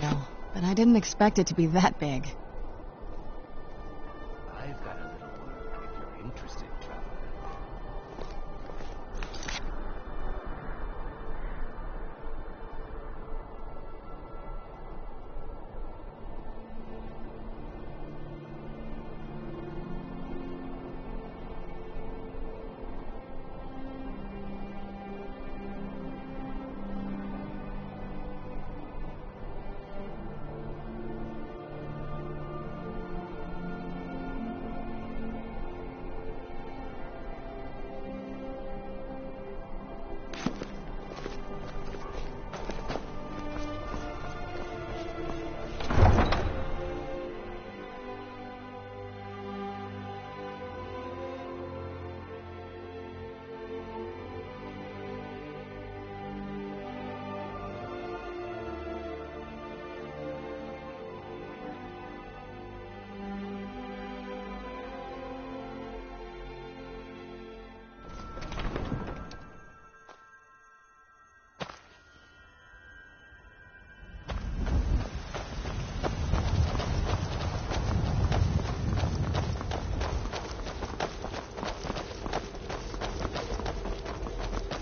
No, but I didn't expect it to be that big. I've got a little work if you're interested, traveler.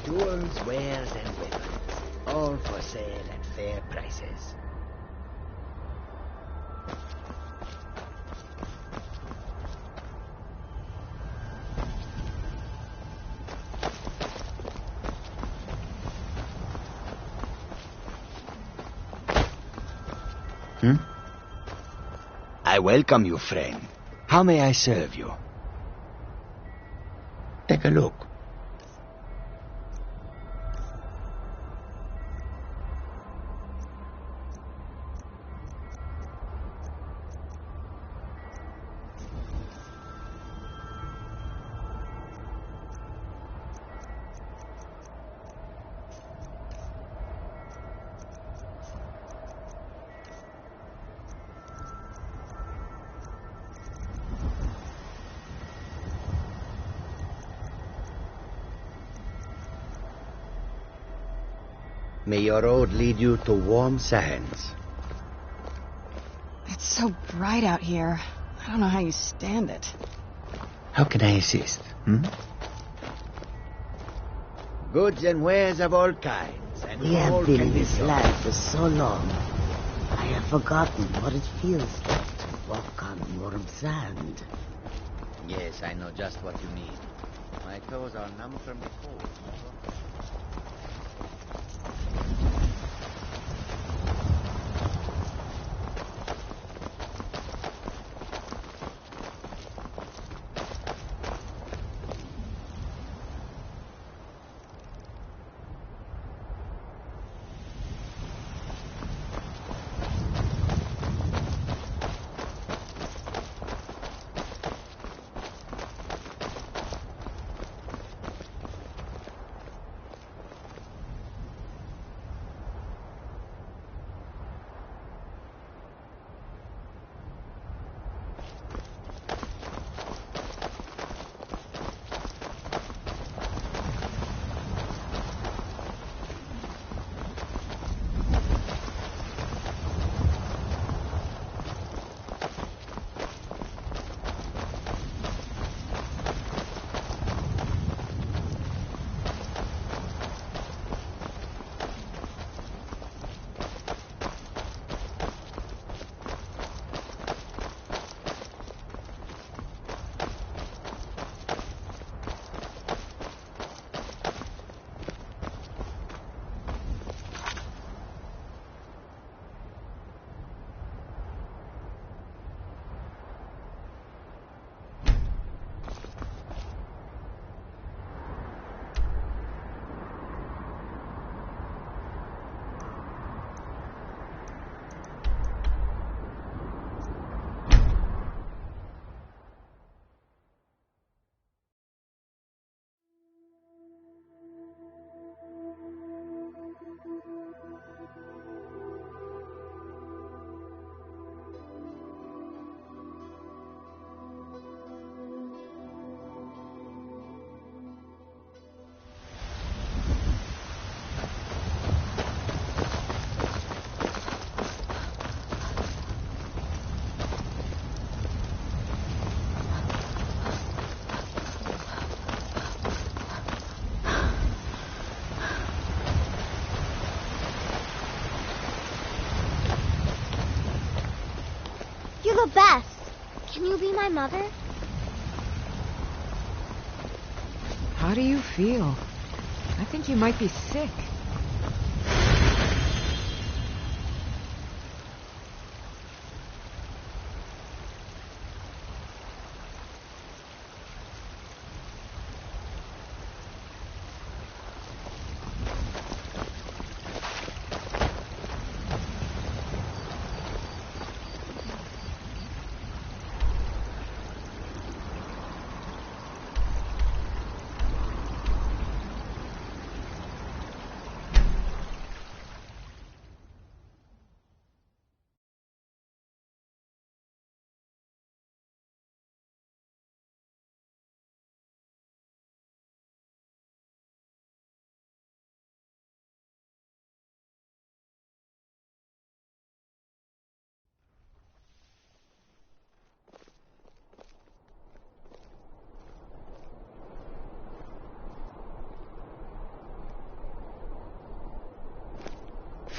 Jewels, wares, and weapons, all for sale at fair prices. I welcome you, friend. How may I serve you? Take a look. May your road lead you to warm sands. It's so bright out here. I don't know how you stand it. How can I assist? Goods and wares of all kinds. And We all have been can in be this sold. land for so long. I have forgotten what it feels like to walk on warm sand. Yes, I know just what you mean. My toes are numb from the cold. a Bess. Can you be my mother? How do you feel? I think you might be sick.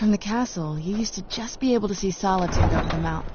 From the castle, you used to just be able to see Solitude over the mountain.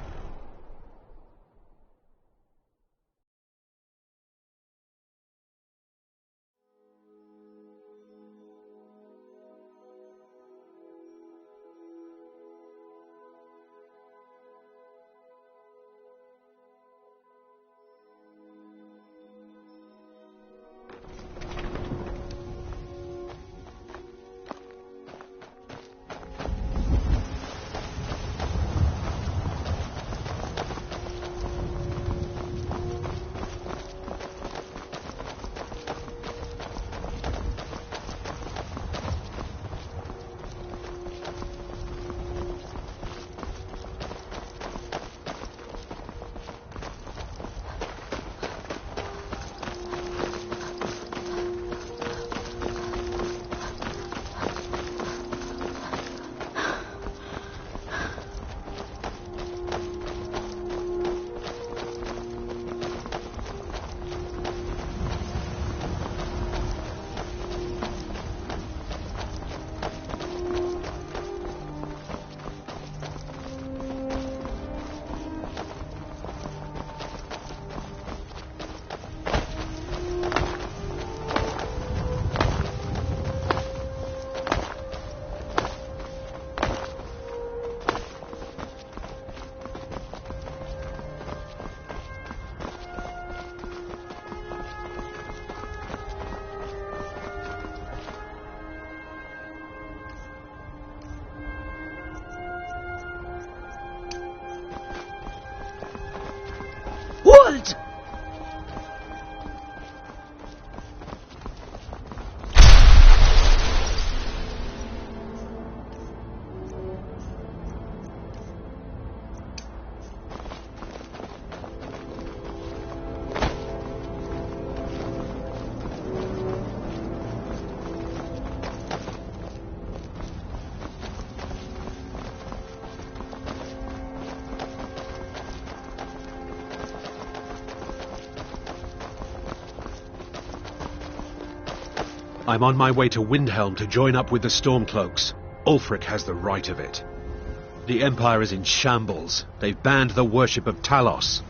Halt! I'm on my way to Windhelm to join up with the Stormcloaks. Ulfric has the right of it. The Empire is in shambles. They've banned the worship of Talos.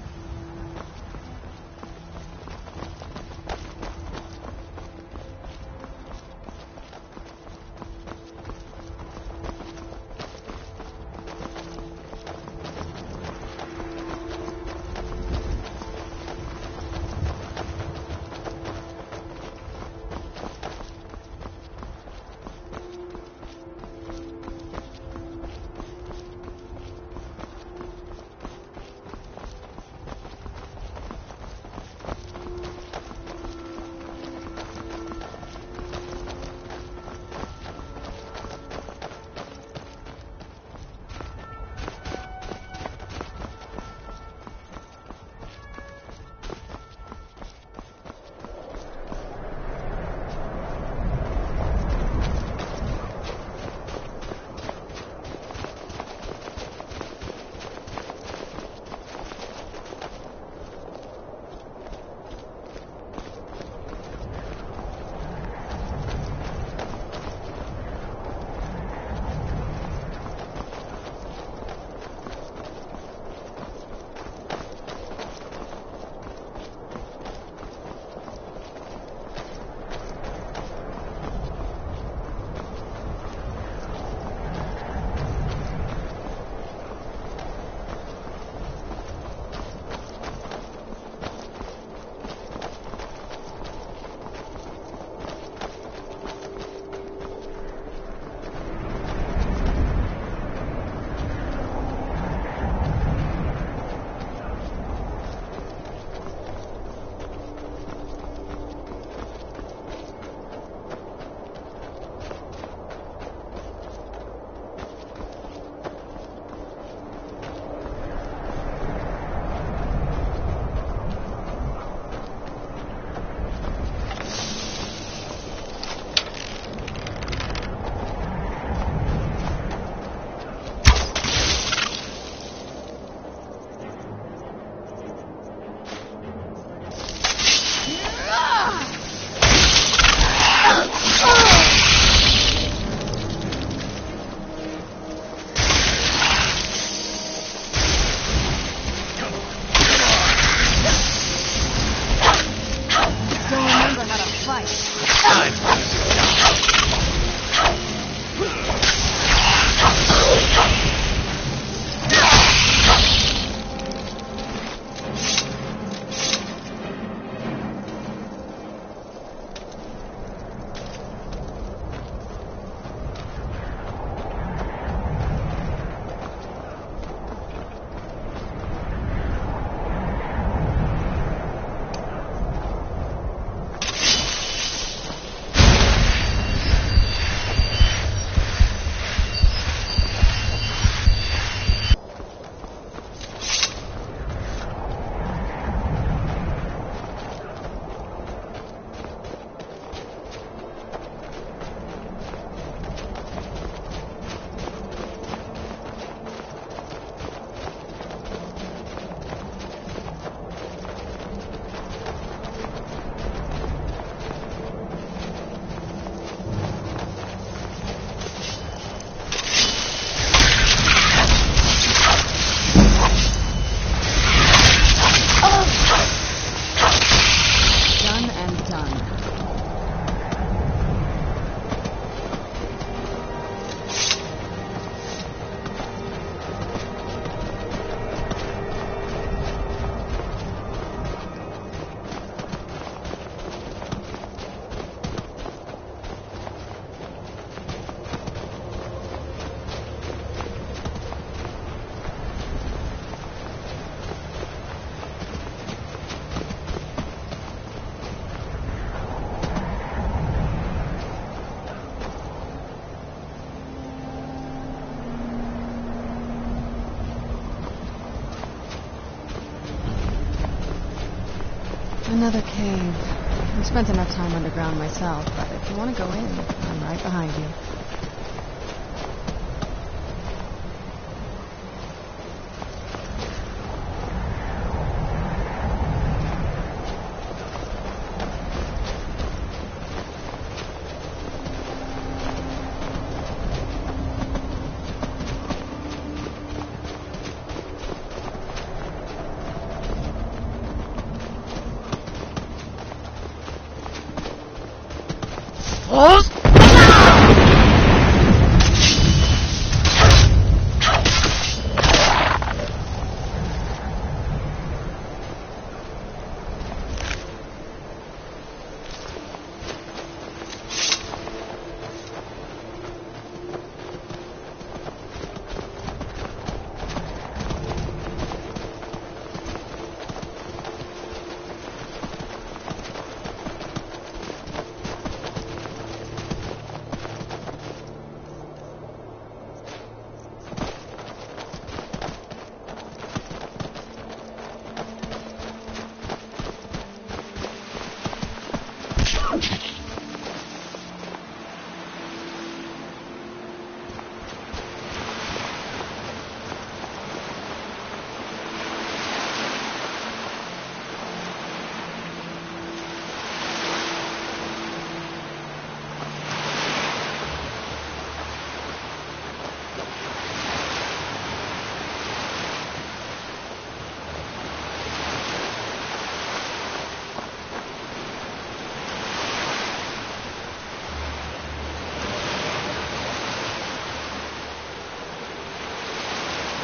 Another cave. I've spent enough time underground myself, but if you want to go in, I'm right behind you.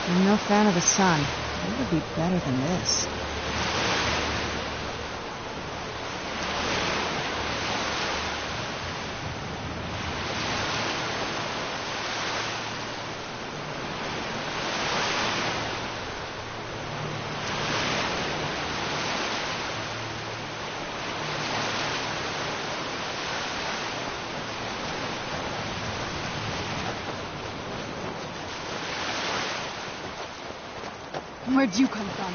I'm no fan of the sun. It would be better than this. Where'd you come from?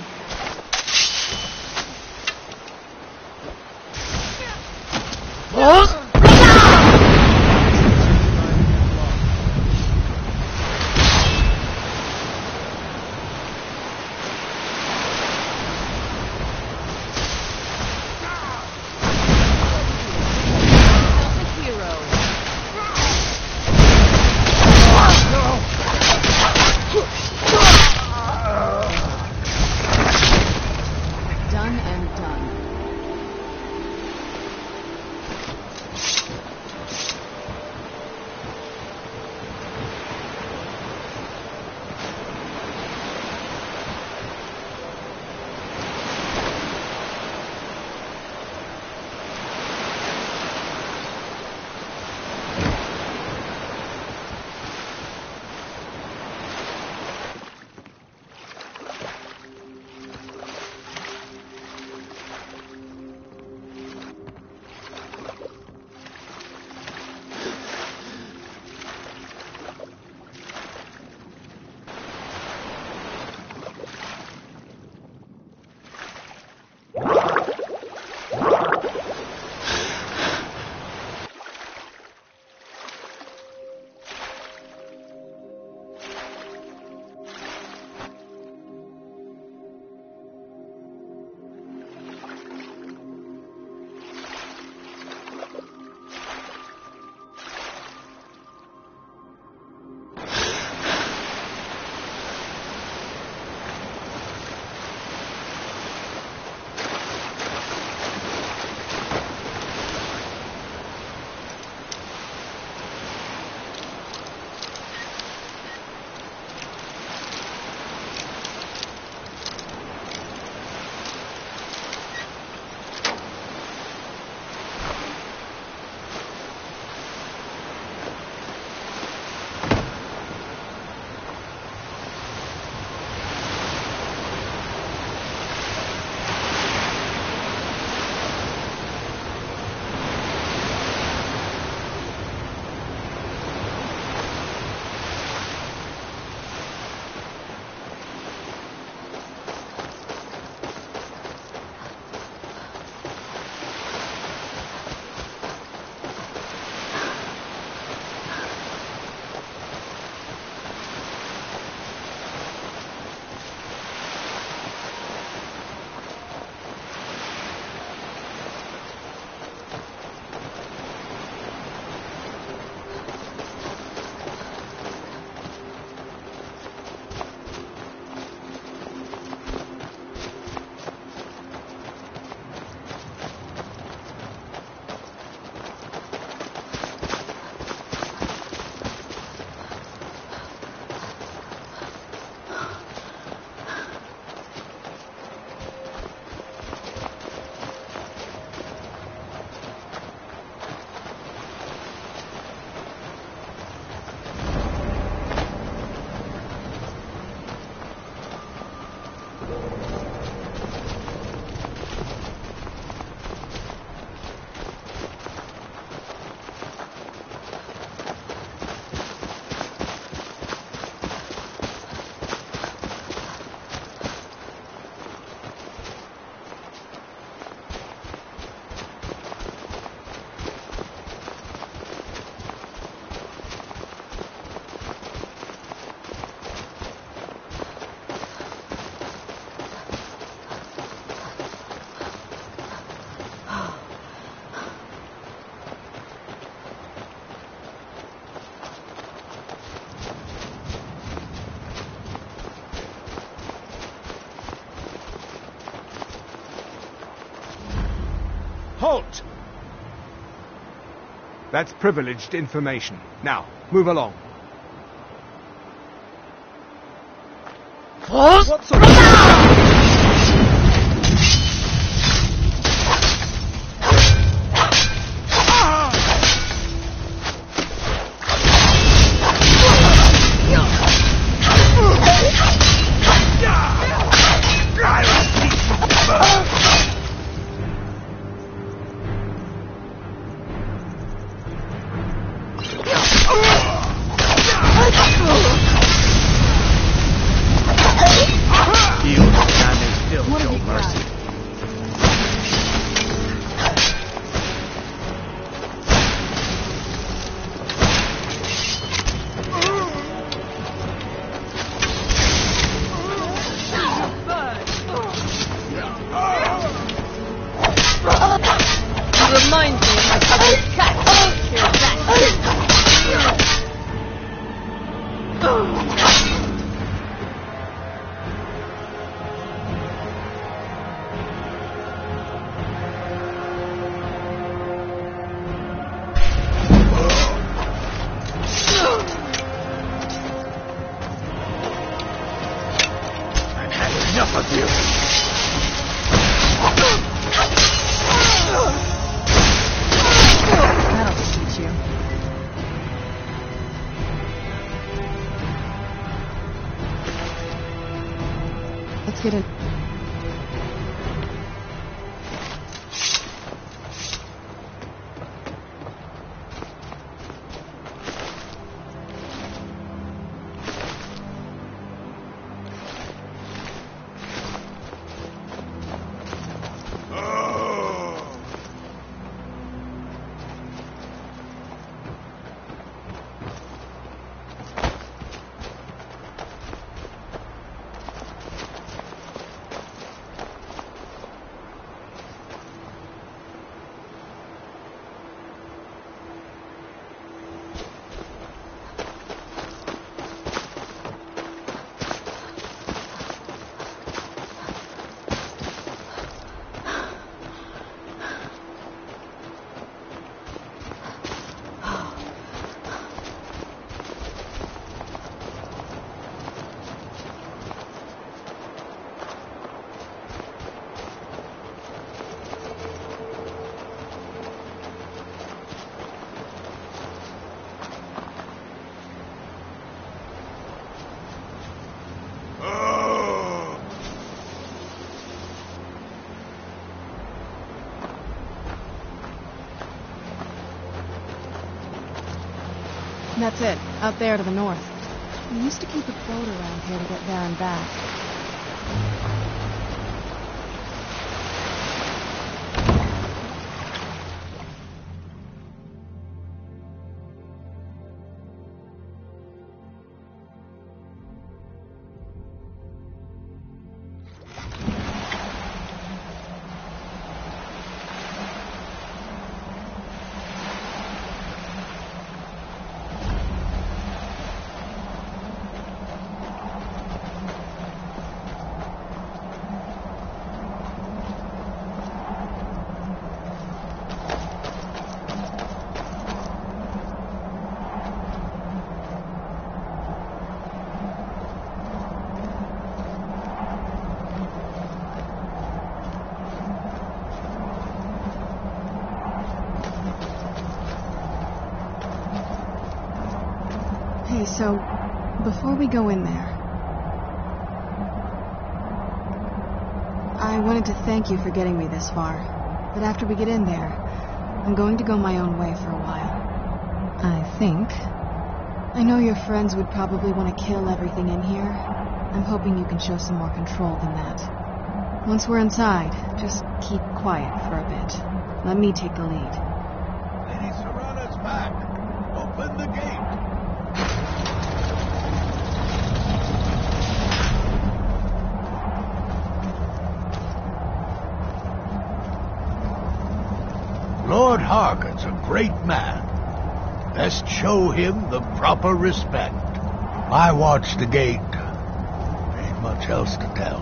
Halt! That's privileged information. Now, move along. What? What sort of... Reminds me of my cousin's cat. Here's that. I've had enough of you. That'll teach you. Let's get in. That's it, out there to the north. We used to keep a boat around here to get there and back. Hey, so, before we go in there, I wanted to thank you for getting me this far. But after we get in there, I'm going to go my own way for a while. I think. I know your friends would probably want to kill everything in here. I'm hoping you can show some more control than that. Once we're inside, just keep quiet for a bit. Let me take the lead. Lady Serrana's back. Open the gate. Lord Harkon's a great man. Best show him the proper respect. I watch the gate. Ain't much else to tell.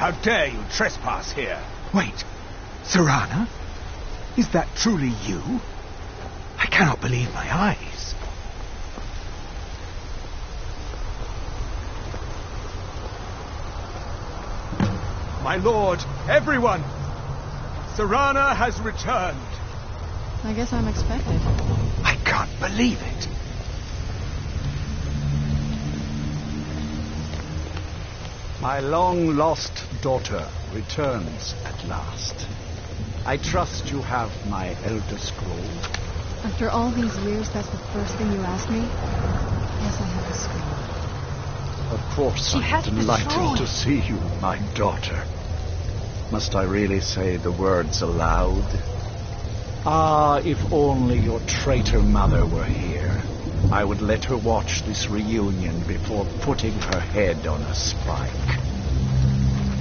How dare you trespass here? Wait, Serana? Is that truly you? I cannot believe my eyes. My lord, everyone! Serana has returned. I guess I'm expected. I can't believe it. My long-lost daughter returns at last. I trust you have my Elder Scroll. After all these years, that's the first thing you asked me? Yes, I have a scroll. Of course, I'm delighted to see you, my daughter. Must I really say the words aloud? Ah, if only your traitor mother were here. I would let her watch this reunion before putting her head on a spike.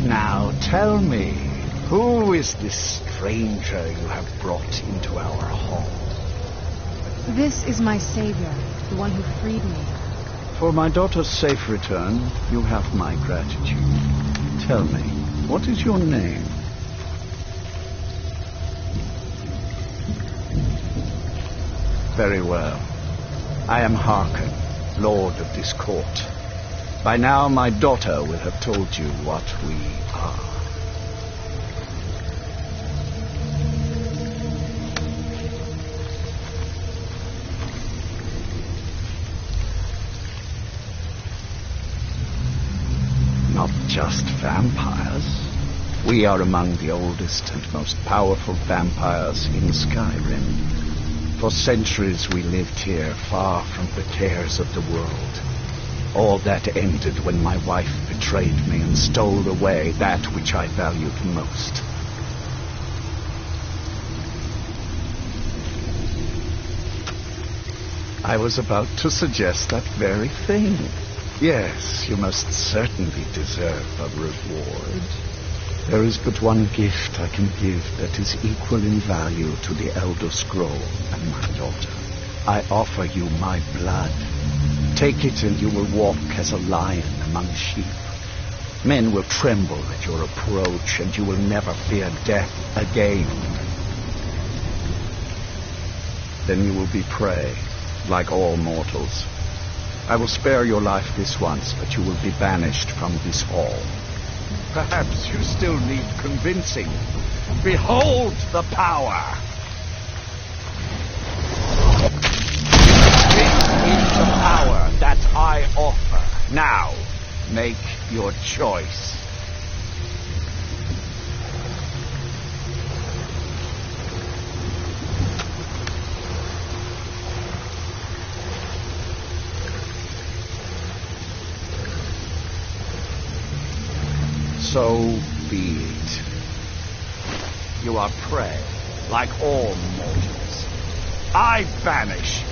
Now tell me, who is this stranger you have brought into our home? This is my savior, the one who freed me. For my daughter's safe return, you have my gratitude. Tell me, what is your name? Very well. I am Harkon, lord of this court. By now my daughter will have told you what we are. Not just vampires. We are among the oldest and most powerful vampires in Skyrim. For centuries we lived here, far from the cares of the world. All that ended when my wife betrayed me and stole away that which I valued most. I was about to suggest that very thing. Yes, you must certainly deserve a reward. There is but one gift I can give that is equal in value to the Elder Scroll and my daughter. I offer you my blood. Take it and you will walk as a lion among sheep. Men will tremble at your approach and you will never fear death again. Then you will be prey, like all mortals. I will spare your life this once, but you will be banished from this hall. Perhaps you still need convincing. Behold the power! This is the power that I offer. Now, make your choice. So be it. You are prey, like all mortals. I banish you.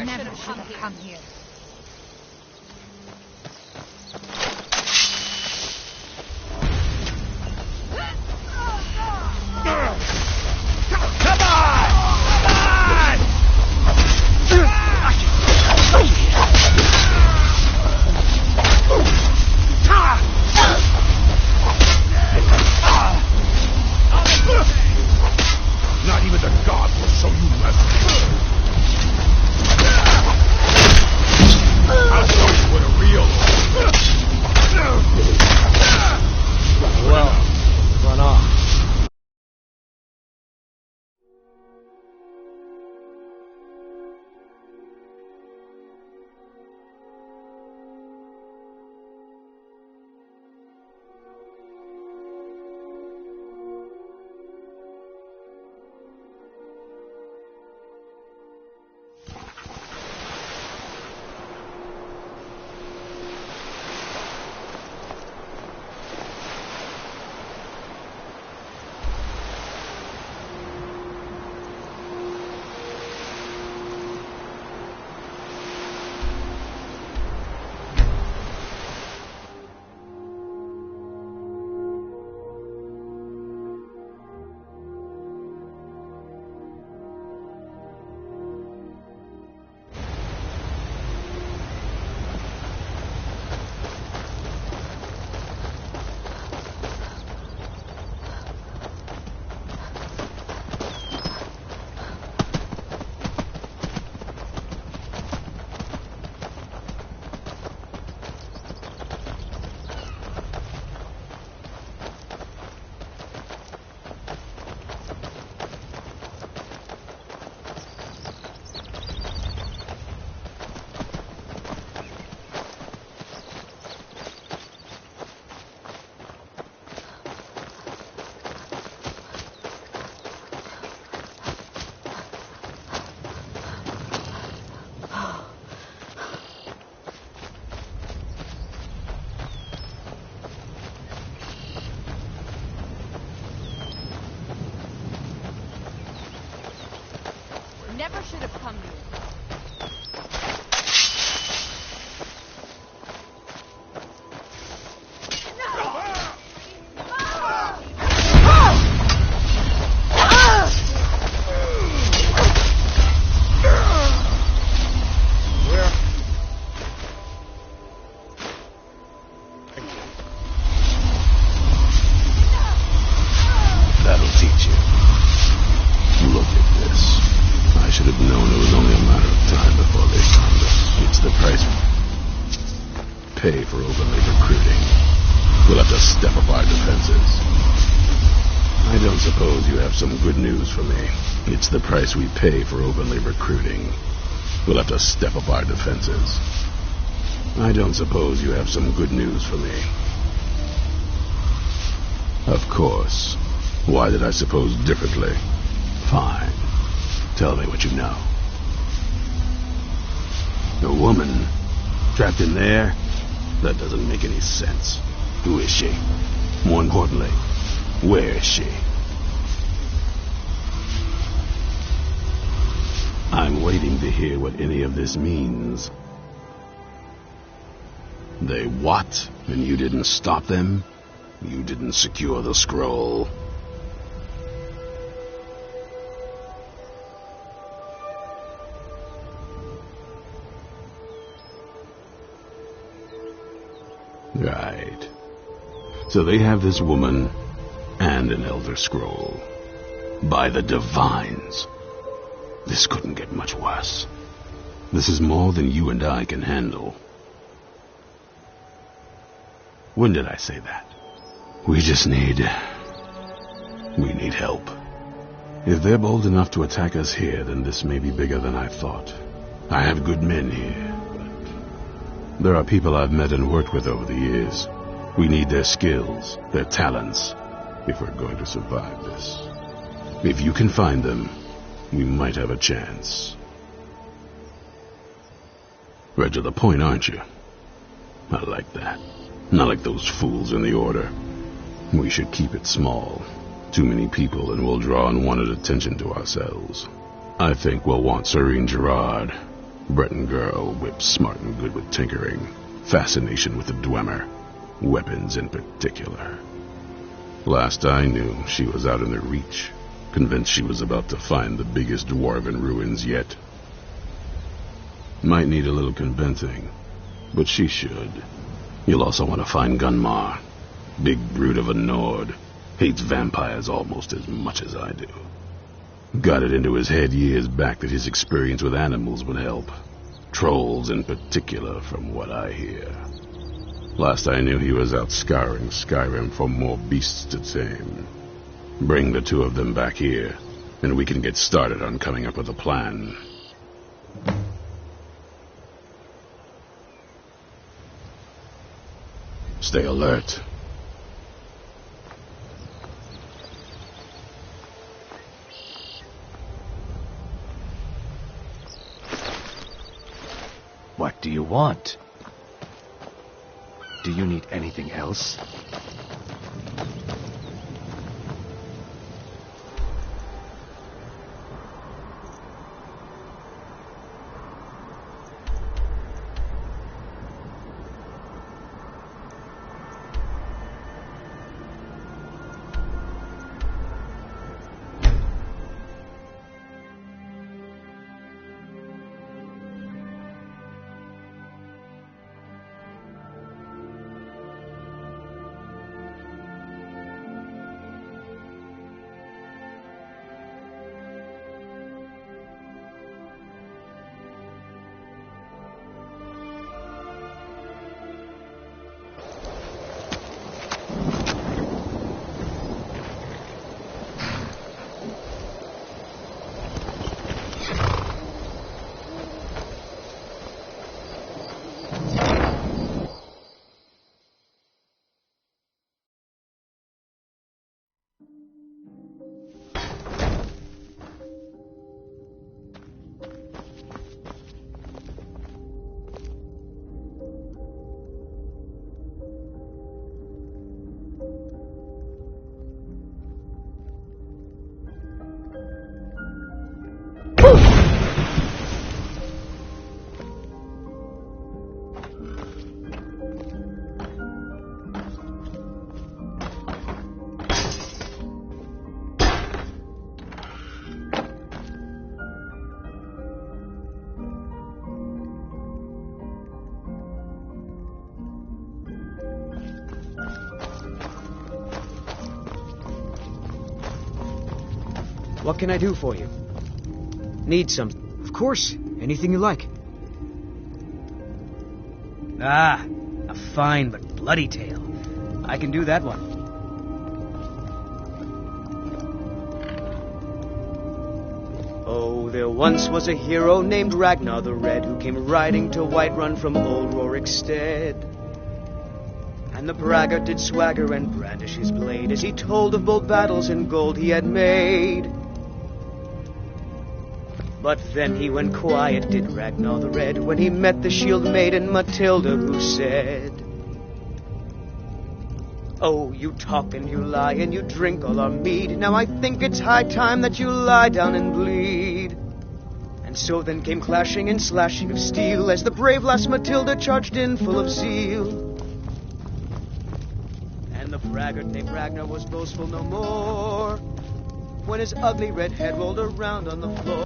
never should have come here. Not even the gods will show you mercy. I'll show you what a real... Well, run off. Never should have come here. That'll teach you. Look at this. I should have known it was only a matter of time before they found us. It's the price we pay for openly recruiting. We'll have to step up our defenses. I don't suppose you have some good news for me. It's the price we pay for openly recruiting. We'll have to step up our defenses. I don't suppose you have some good news for me. Of course. Why did I suppose differently? Fine. Tell me what you know. A woman trapped in there? That doesn't make any sense. Who is she? More importantly, where is she? I'm waiting to hear what any of this means. They what? And you didn't stop them? You didn't secure the scroll? Right. So they have this woman and an Elder Scroll. By the Divines. This couldn't get much worse. This is more than you and I can handle. When did I say that? We need help. If they're bold enough to attack us here, then this may be bigger than I thought. I have good men here. There are people I've met and worked with over the years. We need their skills, their talents, if we're going to survive this. If you can find them, we might have a chance. Right to the point, aren't you? I like that. Not like those fools in the Order. We should keep it small. Too many people and we'll draw unwanted attention to ourselves. I think we'll want Serene Gerard. Breton girl, whip smart and good with tinkering. Fascination with the Dwemer. Weapons in particular. Last I knew, she was out in the Reach, convinced she was about to find the biggest dwarven ruins yet. Might need a little convincing, but she should. You'll also want to find Gunmar. Big brute of a Nord. Hates vampires almost as much as I do. Got it into his head years back that his experience with animals would help. Trolls in particular, from what I hear. Last I knew, he was out scouring Skyrim for more beasts to tame. Bring the two of them back here, and we can get started on coming up with a plan. Stay alert. What do you want? Do you need anything else? What can I do for you? Need something? Of course, anything you like. Ah, a fine but bloody tale. I can do that one. Oh, there once was a hero named Ragnar the Red who came riding to Whiterun from old Rorikstead. And the braggart did swagger and brandish his blade as he told of bold battles and gold he had made. But then he went quiet, did Ragnar the Red, when he met the shield maiden Matilda, who said, "Oh, you talk and you lie and you drink all our mead. Now I think it's high time that you lie down and bleed." And so then came clashing and slashing of steel as the brave lass Matilda charged in full of zeal. And the braggart named Ragnar was boastful no more when his ugly red head rolled around on the floor.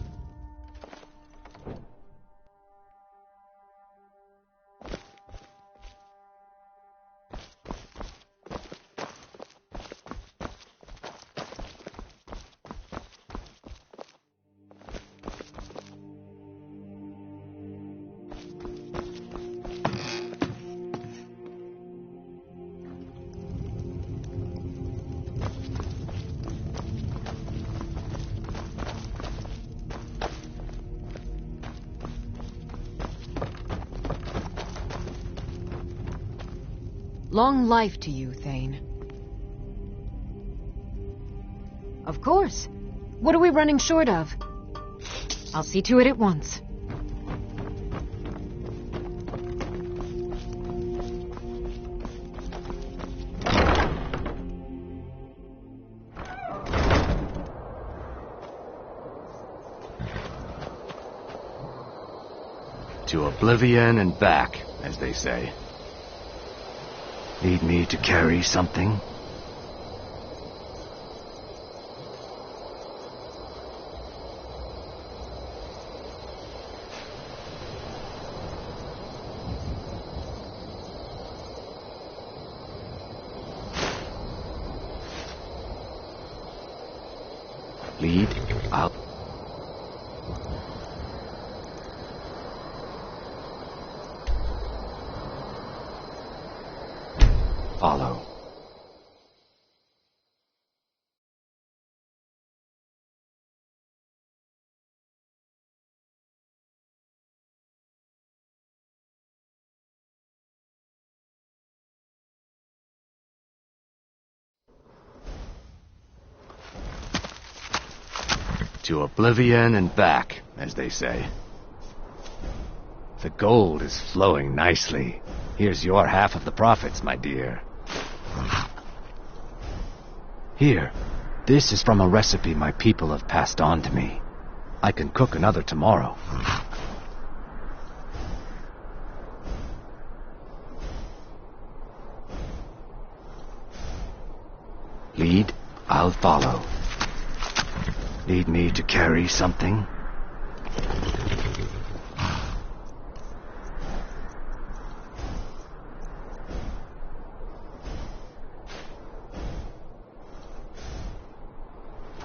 Long life to you, Thane. Of course. What are we running short of? I'll see to it at once. To oblivion and back, as they say. Need me to carry something? Lead out. Follow. To oblivion and back, as they say. The gold is flowing nicely. Here's your half of the profits, my dear. Here, this is from a recipe my people have passed on to me. I can cook another tomorrow. Lead, I'll follow. Need me to carry something?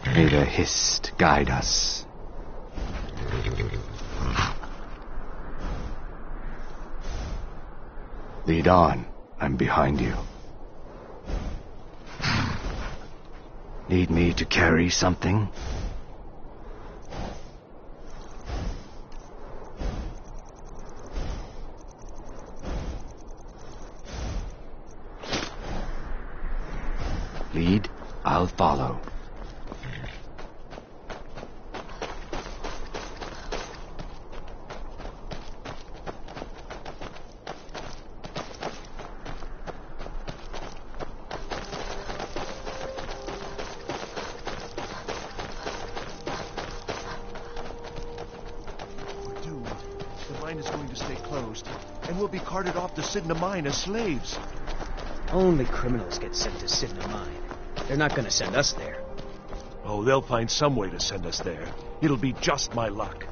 May the Hist guide us. Lead on. I'm behind you. Need me to carry something? Lead, I'll follow. Carted off to Sidna Mine as slaves. Only criminals get sent to Sidna Mine. They're not going to send us there. Oh, they'll find some way to send us there. It'll be just my luck.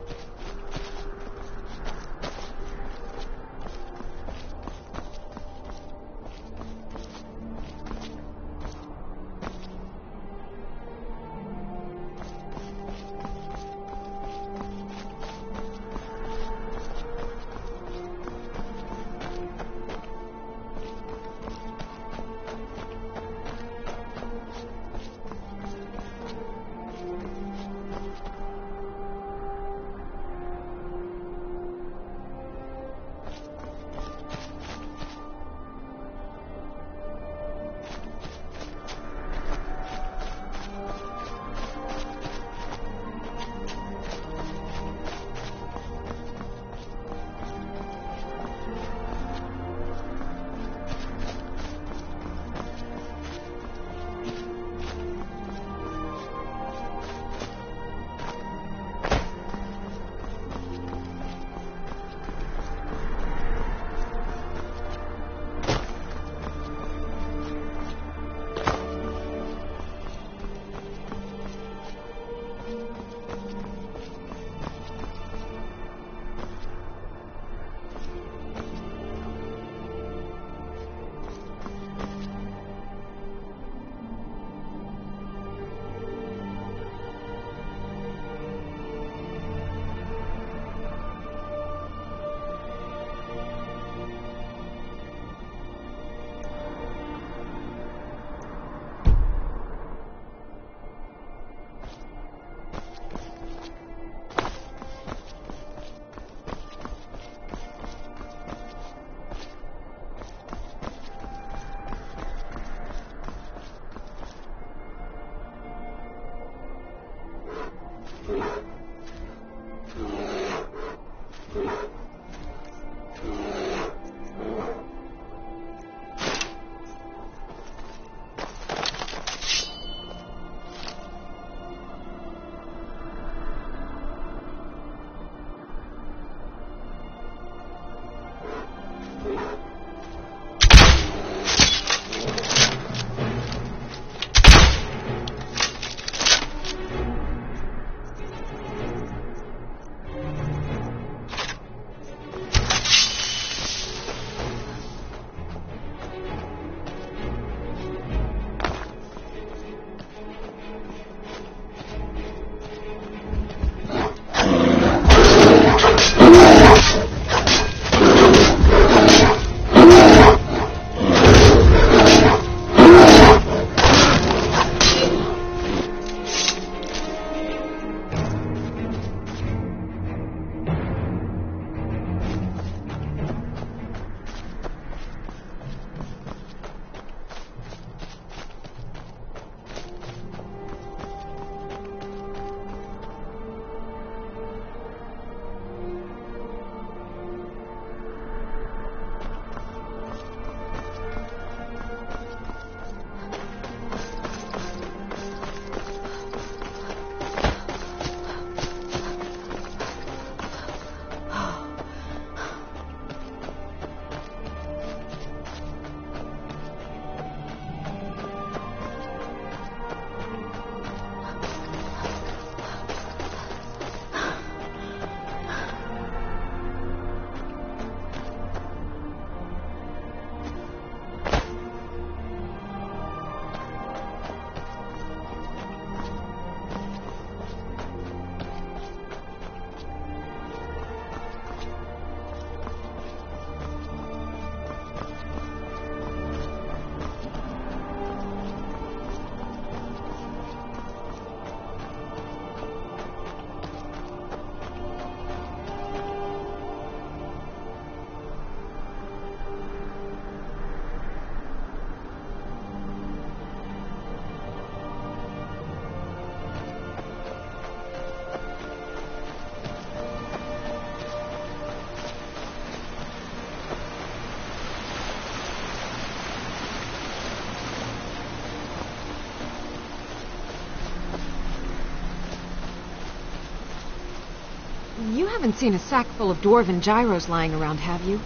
You haven't seen a sack full of dwarven gyros lying around, have you?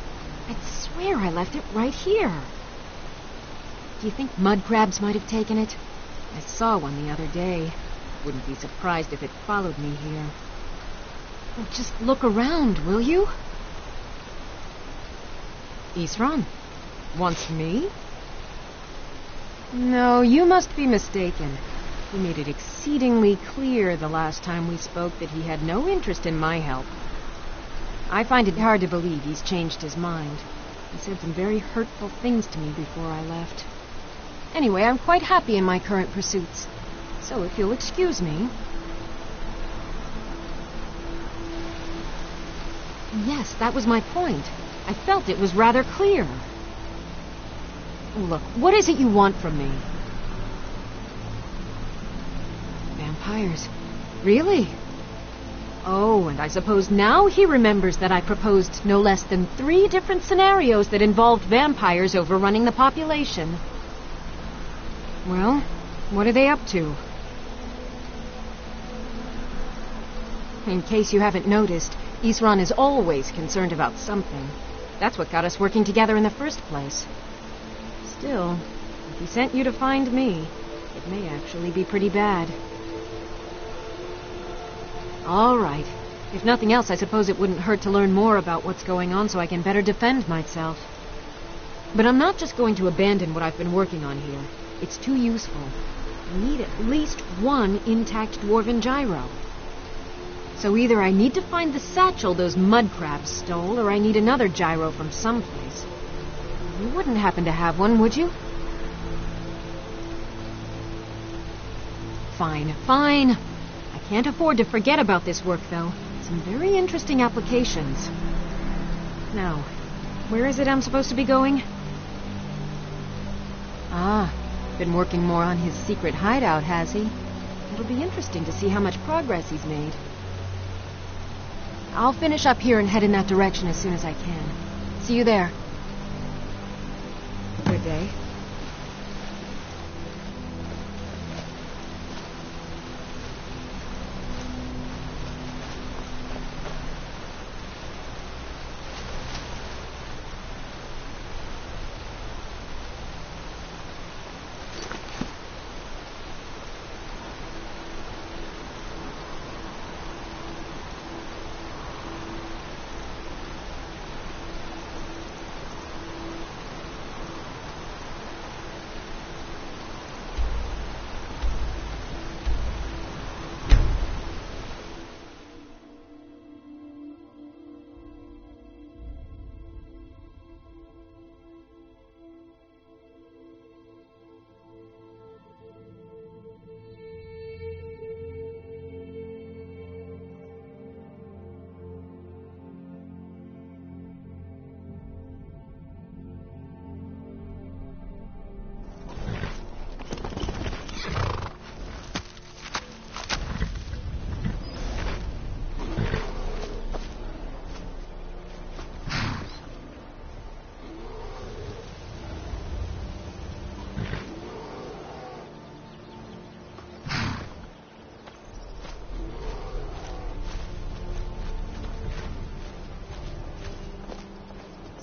I'd swear I left it right here. Do you think mud crabs might have taken it? I saw one the other day. Wouldn't be surprised if it followed me here. Well, just look around, will you? Isran? Wants me? No, you must be mistaken. He made it exceedingly clear the last time we spoke that he had no interest in my help. I find it hard to believe he's changed his mind. He said some very hurtful things to me before I left. Anyway, I'm quite happy in my current pursuits. So if you'll excuse me... Yes, that was my point. I felt it was rather clear. Look, what is it you want from me? Vampires. Really? Oh, and I suppose now he remembers that I proposed no less than 3 different scenarios that involved vampires overrunning the population. Well, what are they up to? In case you haven't noticed, Isran is always concerned about something. That's what got us working together in the first place. Still, if he sent you to find me, it may actually be pretty bad. All right. If nothing else, I suppose it wouldn't hurt to learn more about what's going on so I can better defend myself. But I'm not just going to abandon what I've been working on here. It's too useful. I need at least 1 intact dwarven gyro. So either I need to find the satchel those mud crabs stole, or I need another gyro from someplace. You wouldn't happen to have one, would you? Fine, fine. I can't afford to forget about this work, though. Some very interesting applications. Now, where is it I'm supposed to be going? Ah, been working more on his secret hideout, has he? It'll be interesting to see how much progress he's made. I'll finish up here and head in that direction as soon as I can. See you there. Good day.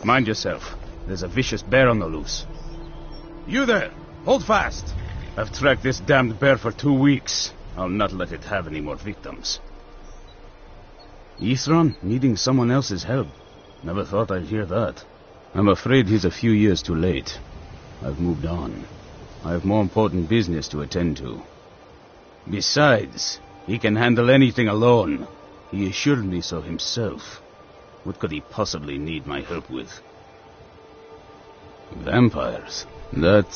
Mind yourself. There's a vicious bear on the loose. You there! Hold fast! I've tracked this damned bear for 2 weeks. I'll not let it have any more victims. Isran needing someone else's help. Never thought I'd hear that. I'm afraid he's a few years too late. I've moved on. I have more important business to attend to. Besides, he can handle anything alone. He assured me so himself. What could he possibly need my help with? Vampires? That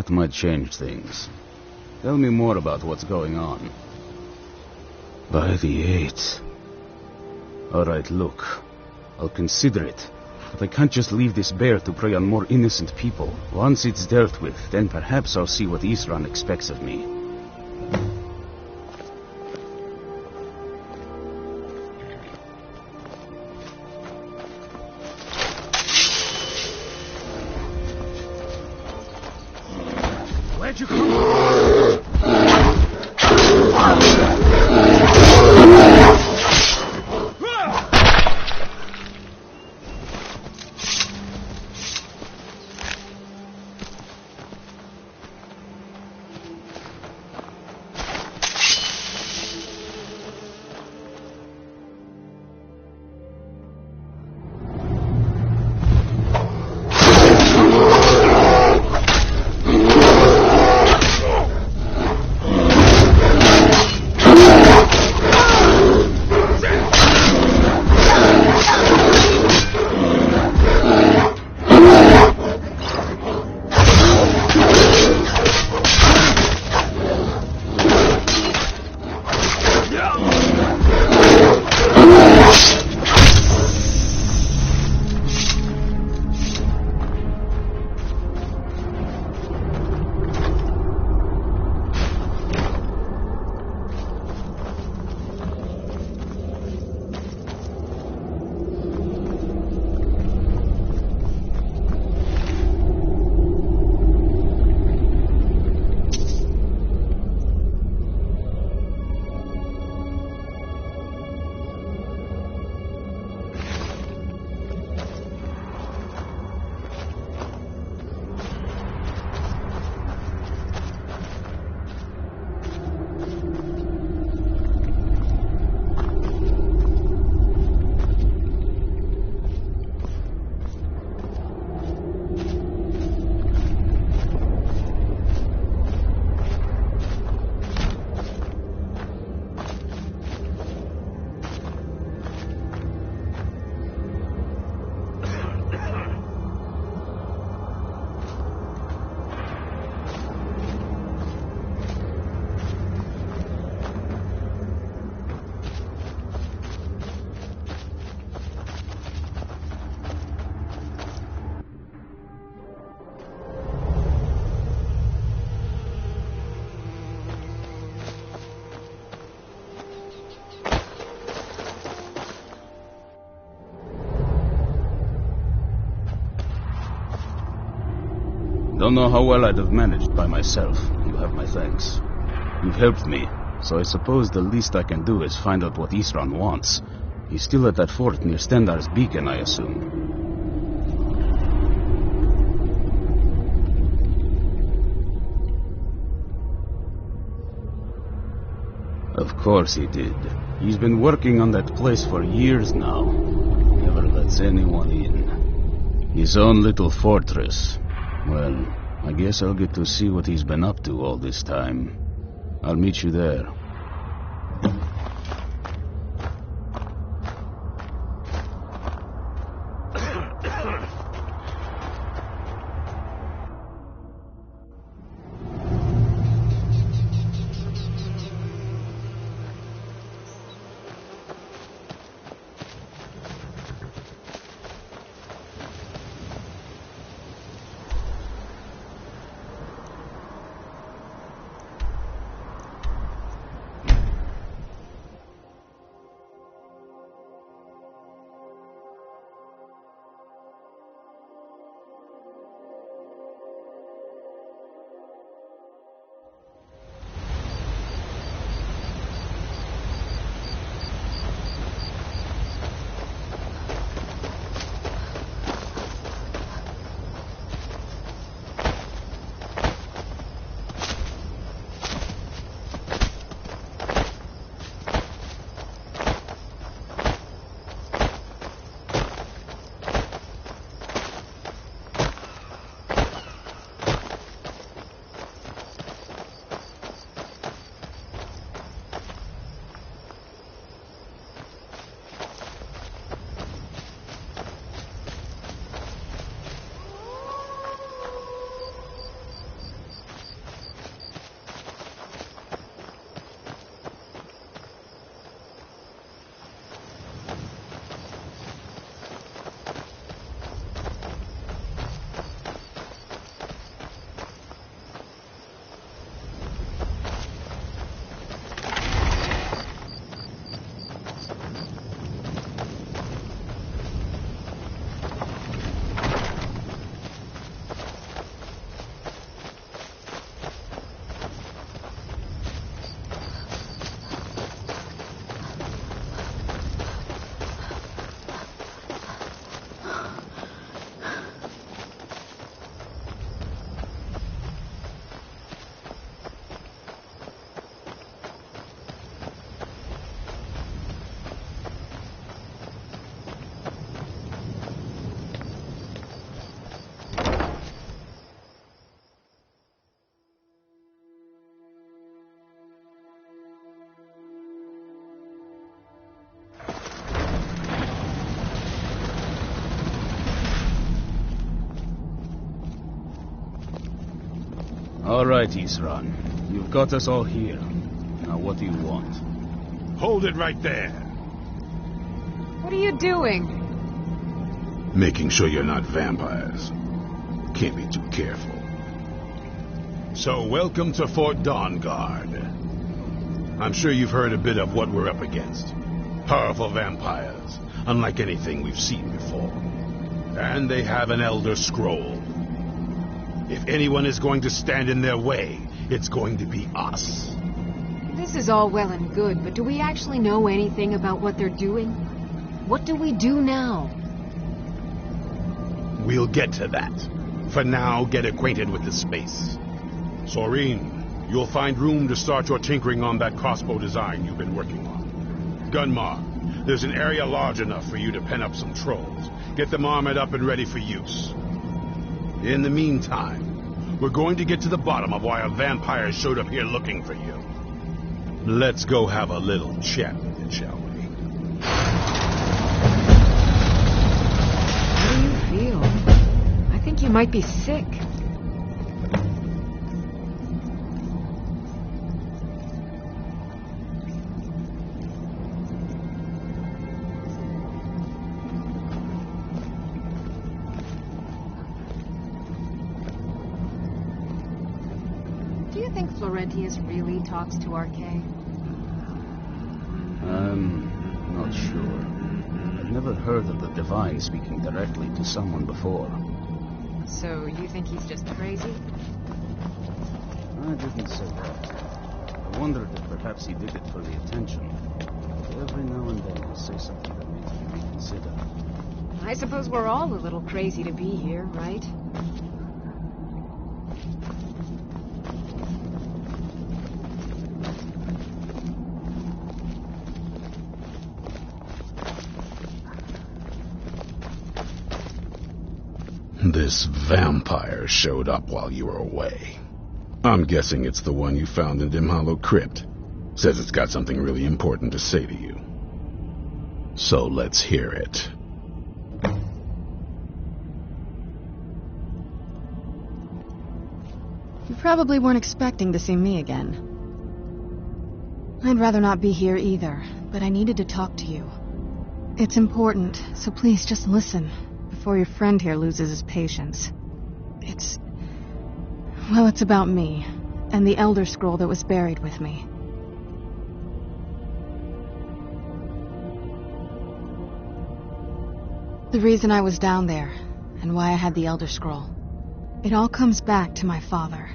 might change things. Tell me more about what's going on. By the 8th. Alright, look. I'll consider it. But I can't just leave this bear to prey on more innocent people. Once it's dealt with, then perhaps I'll see what Isran expects of me. Where'd you come from? Don't know how well I'd have managed by myself. You have my thanks. You've helped me, so I suppose the least I can do is find out what Isran wants. He's still at that fort near Stendar's beacon, I assume. Of course he did. He's been working on that place for years now. Never lets anyone in. His own little fortress. Well, I guess I'll get to see what he's been up to all this time. I'll meet you there. All right, Isran. You've got us all here. Now what do you want? Hold it right there. What are you doing? Making sure you're not vampires. Can't be too careful. So welcome to Fort Dawnguard. I'm sure you've heard a bit of what we're up against. Powerful vampires, unlike anything we've seen before. And they have an Elder Scroll. If anyone is going to stand in their way, it's going to be us. This is all well and good, but do we actually know anything about what they're doing? What do we do now? We'll get to that. For now, get acquainted with the space. Soreen, you'll find room to start your tinkering on that crossbow design you've been working on. Gunmar, there's an area large enough for you to pen up some trolls. Get them armored up and ready for use. In the meantime, we're going to get to the bottom of why a vampire showed up here looking for you. Let's go have a little chat with it, shall we? How do you feel? I think you might be sick. Do you think Florentius really talks to Arcade? I'm not sure. I've never heard of the Divine speaking directly to someone before. So you think he's just crazy? I didn't say that. I wondered if perhaps he did it for the attention. Every now and then he'll say something that makes me reconsider. I suppose we're all a little crazy to be here, right? This vampire showed up while you were away. I'm guessing it's the one you found in Dim Hollow Crypt. Says it's got something really important to say to you. So let's hear it. You probably weren't expecting to see me again. I'd rather not be here either, but I needed to talk to you. It's important, so please just listen before your friend here loses his patience. It's about me, and the Elder Scroll that was buried with me. The reason I was down there, and why I had the Elder Scroll. It all comes back to my father.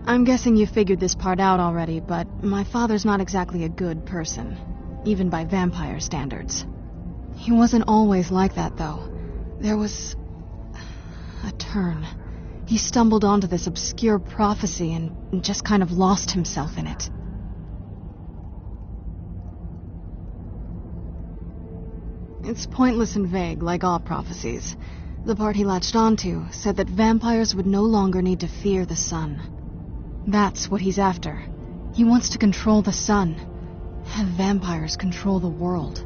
I'm guessing you figured this part out already, but my father's not exactly a good person, even by vampire standards. He wasn't always like that, though. There was a turn. He stumbled onto this obscure prophecy and just kind of lost himself in it. It's pointless and vague, like all prophecies. The part he latched onto said that vampires would no longer need to fear the sun. That's what he's after. He wants to control the sun. Have vampires control the world.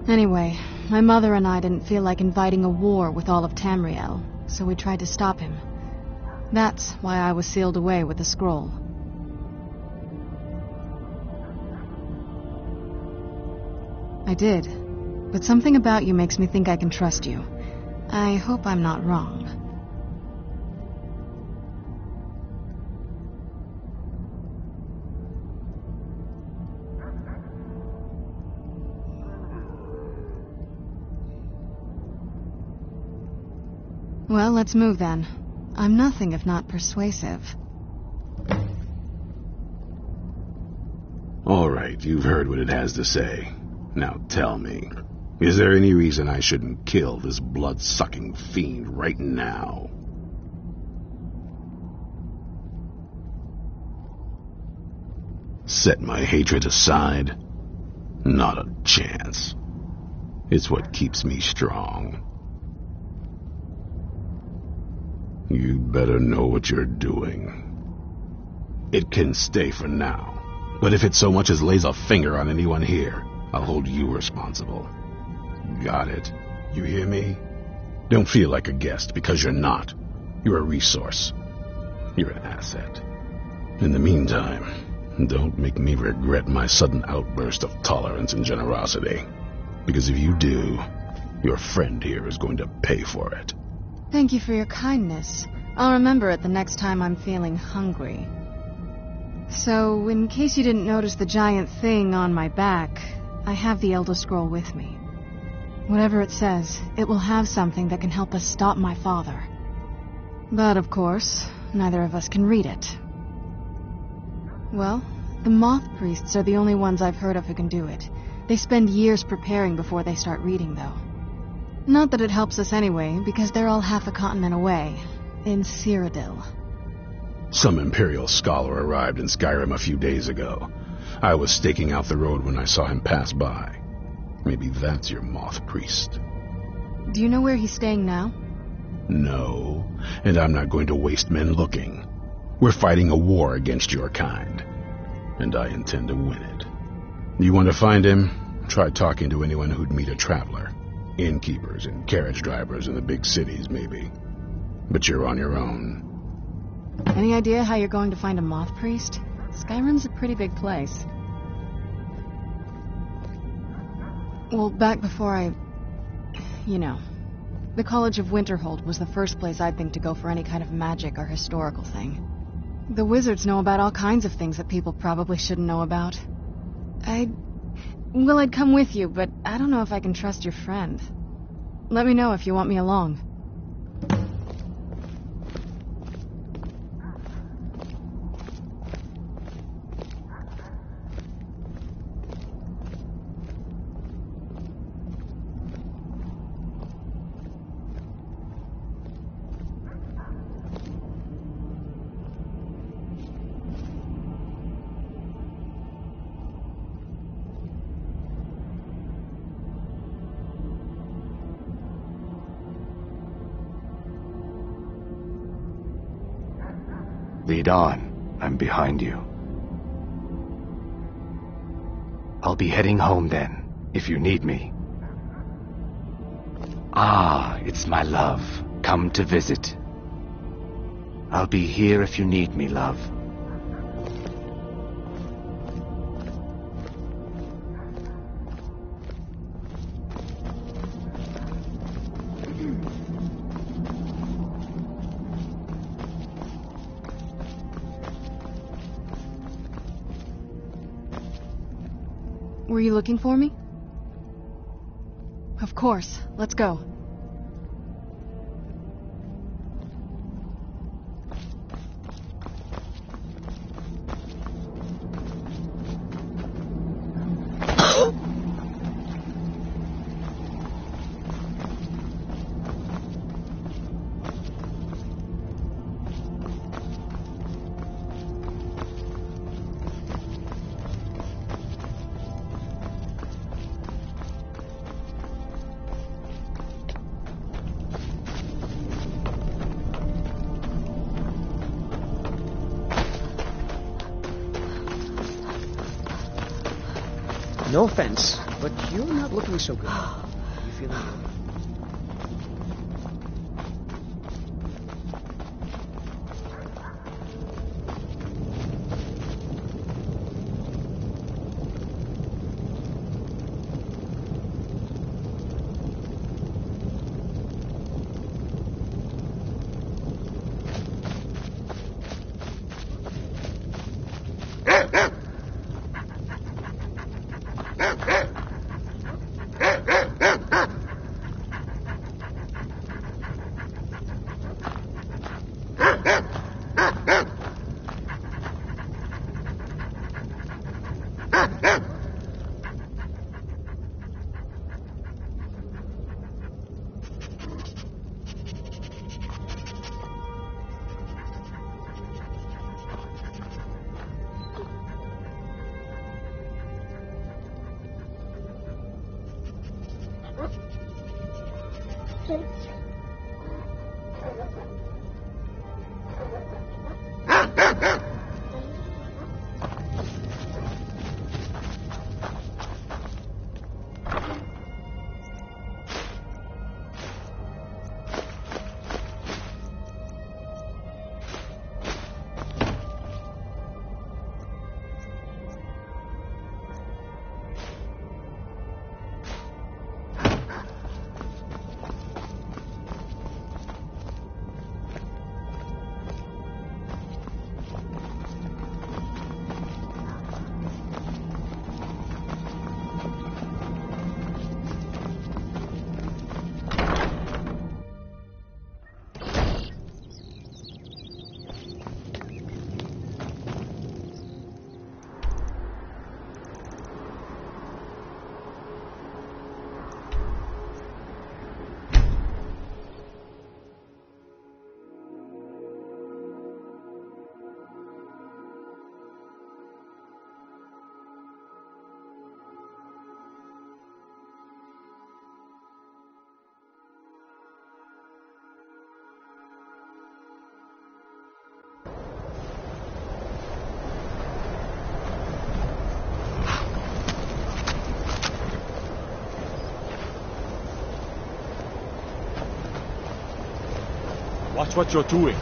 Anyway, my mother and I didn't feel like inviting a war with all of Tamriel, so we tried to stop him. That's why I was sealed away with the scroll. I did, but something about you makes me think I can trust you. I hope I'm not wrong. Well, let's move then. I'm nothing if not persuasive. All right, you've heard what it has to say. Now tell me, is there any reason I shouldn't kill this blood-sucking fiend right now? Set my hatred aside? Not a chance. It's what keeps me strong. You'd better know what you're doing. It can stay for now, but if it so much as lays a finger on anyone here, I'll hold you responsible. Got it? You hear me? Don't feel like a guest, because you're not. You're a resource. You're an asset. In the meantime, don't make me regret my sudden outburst of tolerance and generosity. Because if you do, your friend here is going to pay for it. Thank you for your kindness. I'll remember it the next time I'm feeling hungry. So, in case you didn't notice the giant thing on my back, I have the Elder Scroll with me. Whatever it says, it will have something that can help us stop my father. But, of course, neither of us can read it. Well, the Moth Priests are the only ones I've heard of who can do it. They spend years preparing before they start reading, though. Not that it helps us anyway, because they're all half a continent away, in Cyrodiil. Some Imperial scholar arrived in Skyrim a few days ago. I was staking out the road when I saw him pass by. Maybe that's your Moth Priest. Do you know where he's staying now? No, and I'm not going to waste men looking. We're fighting a war against your kind, and I intend to win it. You want to find him? Try talking to anyone who'd meet a traveler. Innkeepers and carriage drivers in the big cities, maybe. But you're on your own. Any idea how you're going to find a Moth Priest? Skyrim's a pretty big place. Well, back before the College of Winterhold was the first place I'd think to go for any kind of magic or historical thing. The wizards know about all kinds of things that people probably shouldn't know about. I'd come with you, but I don't know if I can trust your friend. Let me know if you want me along. Lead on. I'm behind you. I'll be heading home then, if you need me. Ah, it's my love. Come to visit. I'll be here if you need me, love. Were you looking for me? Of course. Let's go. No offense, but you're not looking so good. You feeling good? Watch what you're doing.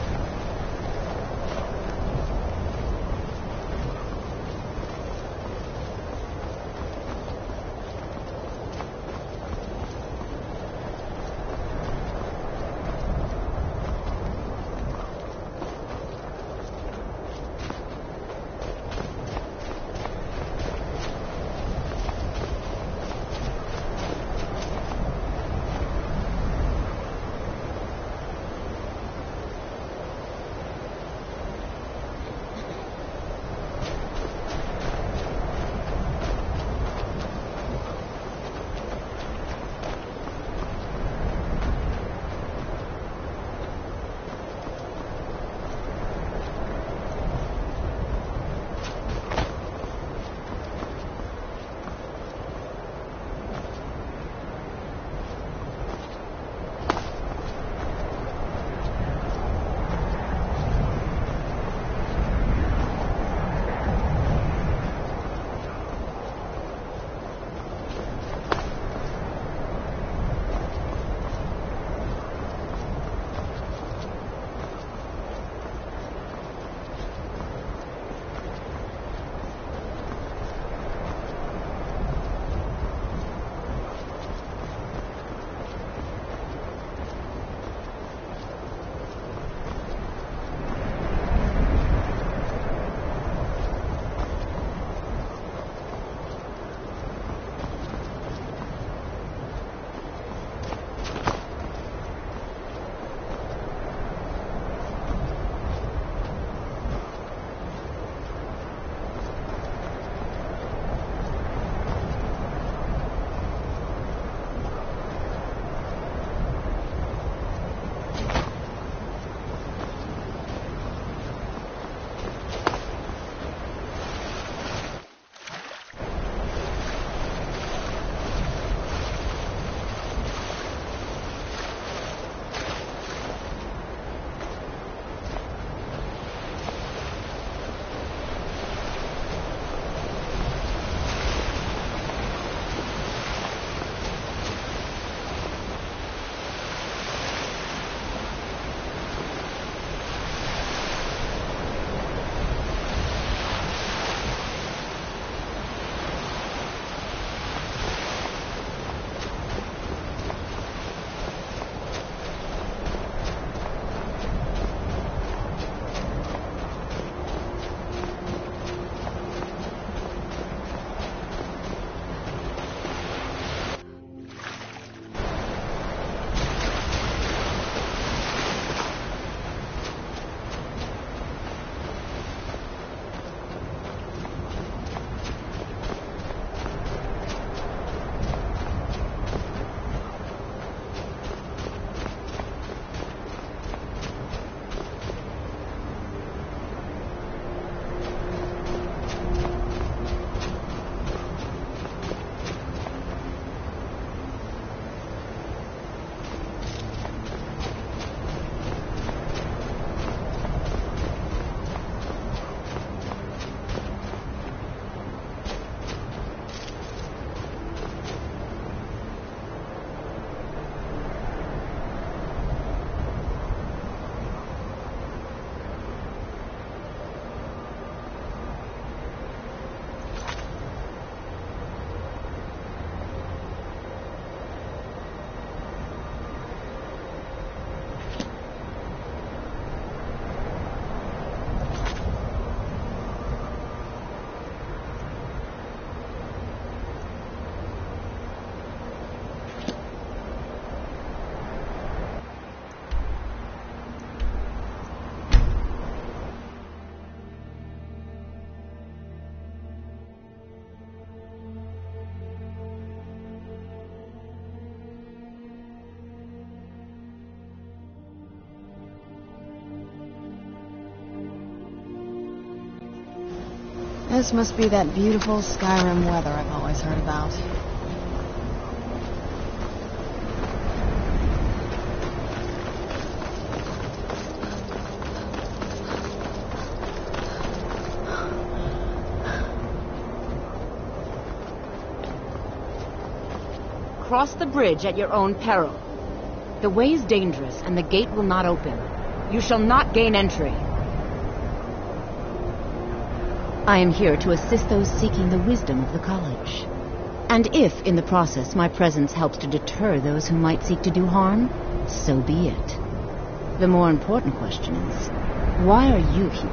This must be that beautiful Skyrim weather I've always heard about. Cross the bridge at your own peril. The way is dangerous, and the gate will not open. You shall not gain entry. I am here to assist those seeking the wisdom of the college. And if, in the process, my presence helps to deter those who might seek to do harm, so be it. The more important question is, why are you here?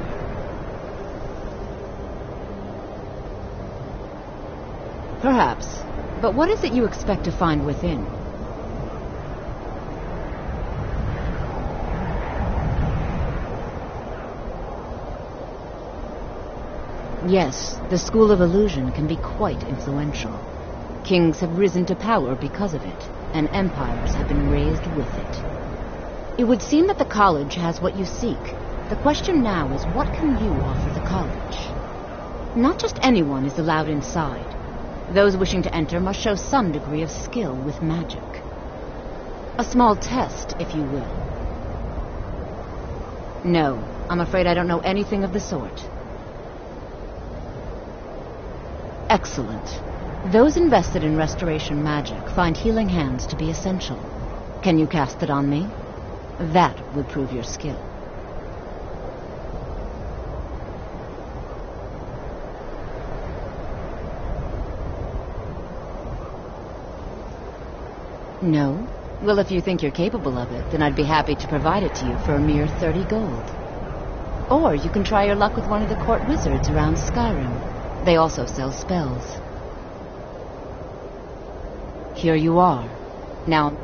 Perhaps. But what is it you expect to find within? Yes, the School of Illusion can be quite influential. Kings have risen to power because of it, and empires have been raised with it. It would seem that the college has what you seek. The question now is, what can you offer the college? Not just anyone is allowed inside. Those wishing to enter must show some degree of skill with magic. A small test, if you will. No, I'm afraid I don't know anything of the sort. Excellent. Those invested in restoration magic find healing hands to be essential. Can you cast it on me? That would prove your skill. No? Well, if you think you're capable of it, then I'd be happy to provide it to you for a mere 30 gold. Or you can try your luck with one of the court wizards around Skyrim. They also sell spells. Here you are. Now...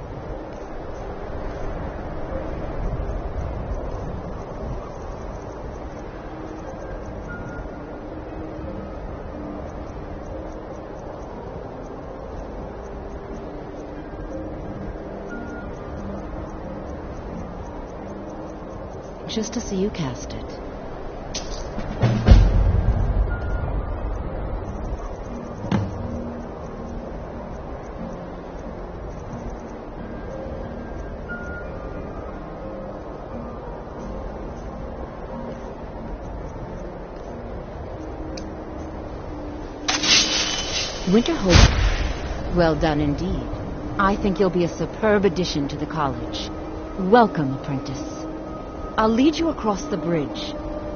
just to see you cast it. Winterhold. Well done indeed. I think you'll be a superb addition to the college. Welcome, apprentice. I'll lead you across the bridge.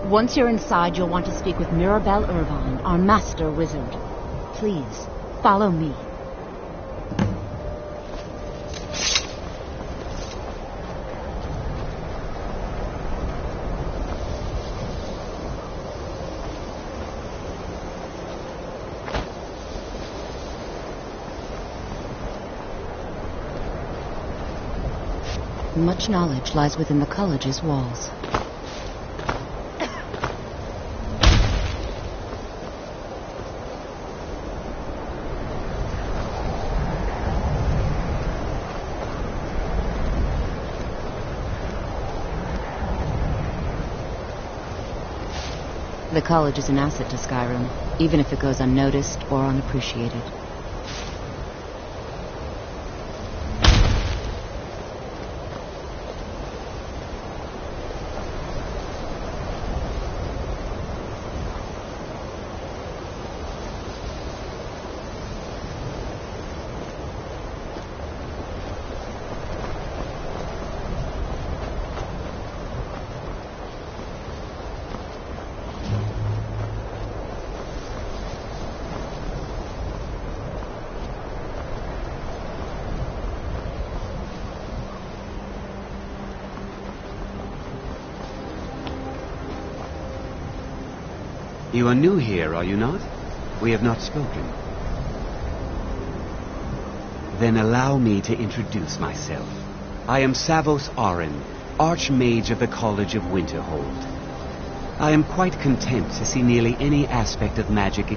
Once you're inside, you'll want to speak with Mirabelle Irvine, our master wizard. Please, follow me. Much knowledge lies within the college's walls. The college is an asset to Skyrim, even if it goes unnoticed or unappreciated. You are new here, are you not? We have not spoken. Then allow me to introduce myself. I am Savos Arin, Archmage of the College of Winterhold. I am quite content to see nearly any aspect of magic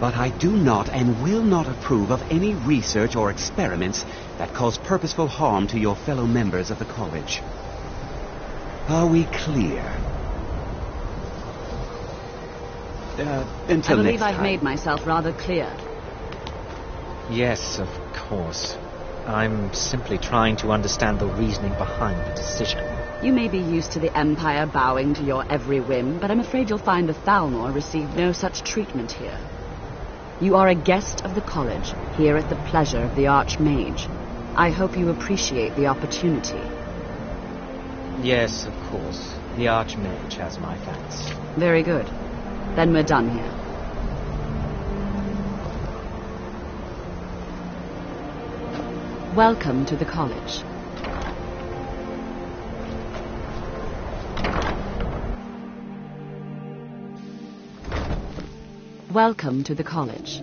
but I do not and will not approve of any research or experiments that cause purposeful harm to your fellow members of the college. Are we clear? until I believe next I've time. made myself rather clear. Yes, of course. I'm simply trying to understand the reasoning behind the decision. You may be used to the Empire bowing to your every whim, but I'm afraid you'll find the Thalmor receive no such treatment here. You are a guest of the college, here at the pleasure of the Archmage. I hope you appreciate the opportunity. Yes, of course. The Archmage has my thanks. Very good. Then we're done here. Welcome to the college. Welcome to the college.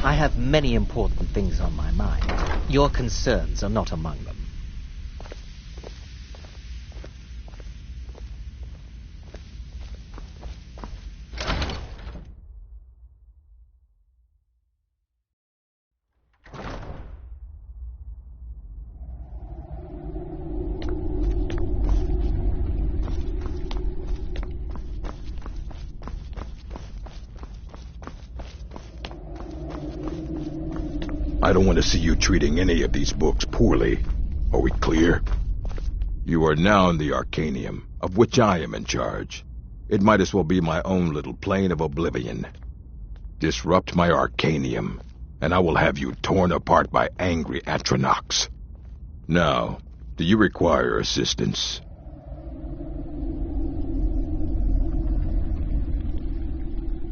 I have many important things on my mind. Your concerns are not among them. I don't want to see you treating any of these books poorly. Are we clear? You are now in the Arcanium, of which I am in charge. It might as well be my own little plane of oblivion. Disrupt my Arcanium, and I will have you torn apart by angry Atronachs. Now, do you require assistance?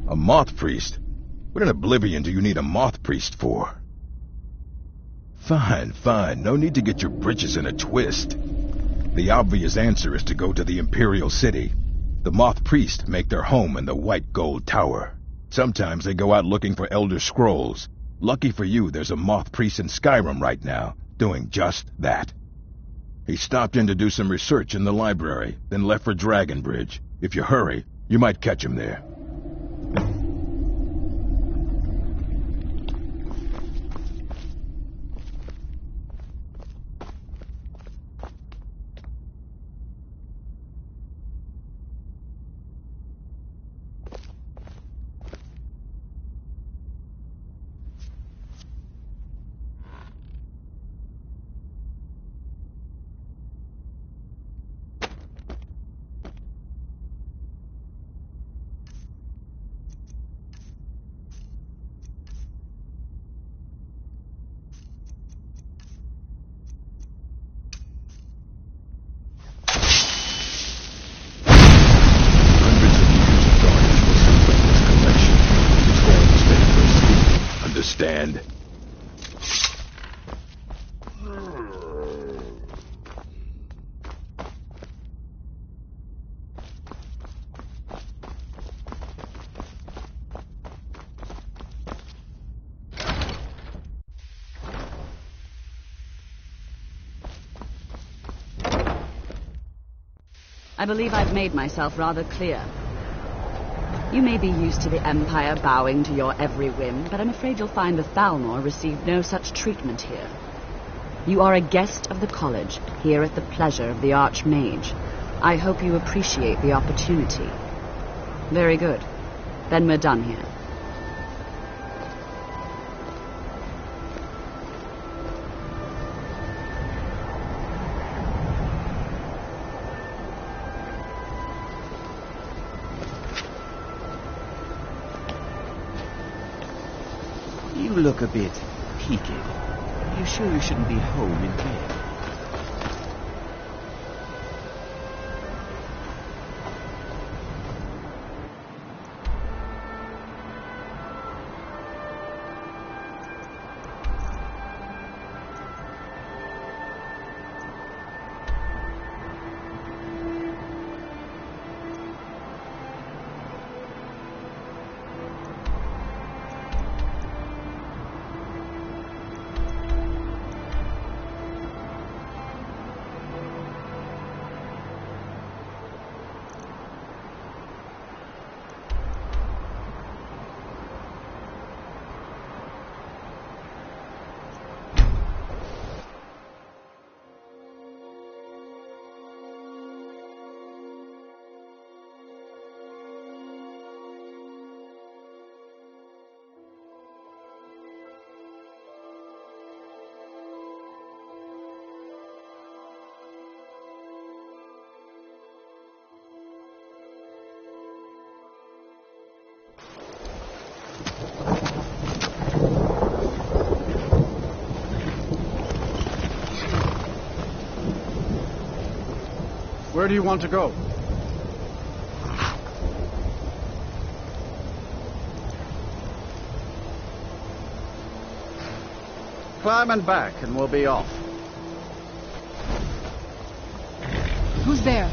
A moth priest? What in oblivion do you need a moth priest for? Fine, fine. No need to get your britches in a twist. The obvious answer is to go to the Imperial City. The Moth Priests make their home in the White Gold Tower. Sometimes they go out looking for Elder Scrolls. Lucky for you, there's a Moth Priest in Skyrim right now, doing just that. He stopped in to do some research in the library, then left for Dragonbridge. If you hurry, you might catch him there. Understand? I believe I've made myself rather clear. You may be used to the Empire bowing to your every whim, but I'm afraid you'll find the Thalmor receive no such treatment here. You are a guest of the college, here at the pleasure of the Archmage. I hope you appreciate the opportunity. Very good. Then we're done here. You look a bit peaked. Are you sure you shouldn't be home in bed? Where do you want to go? Climb and back, and we'll be off. Who's there?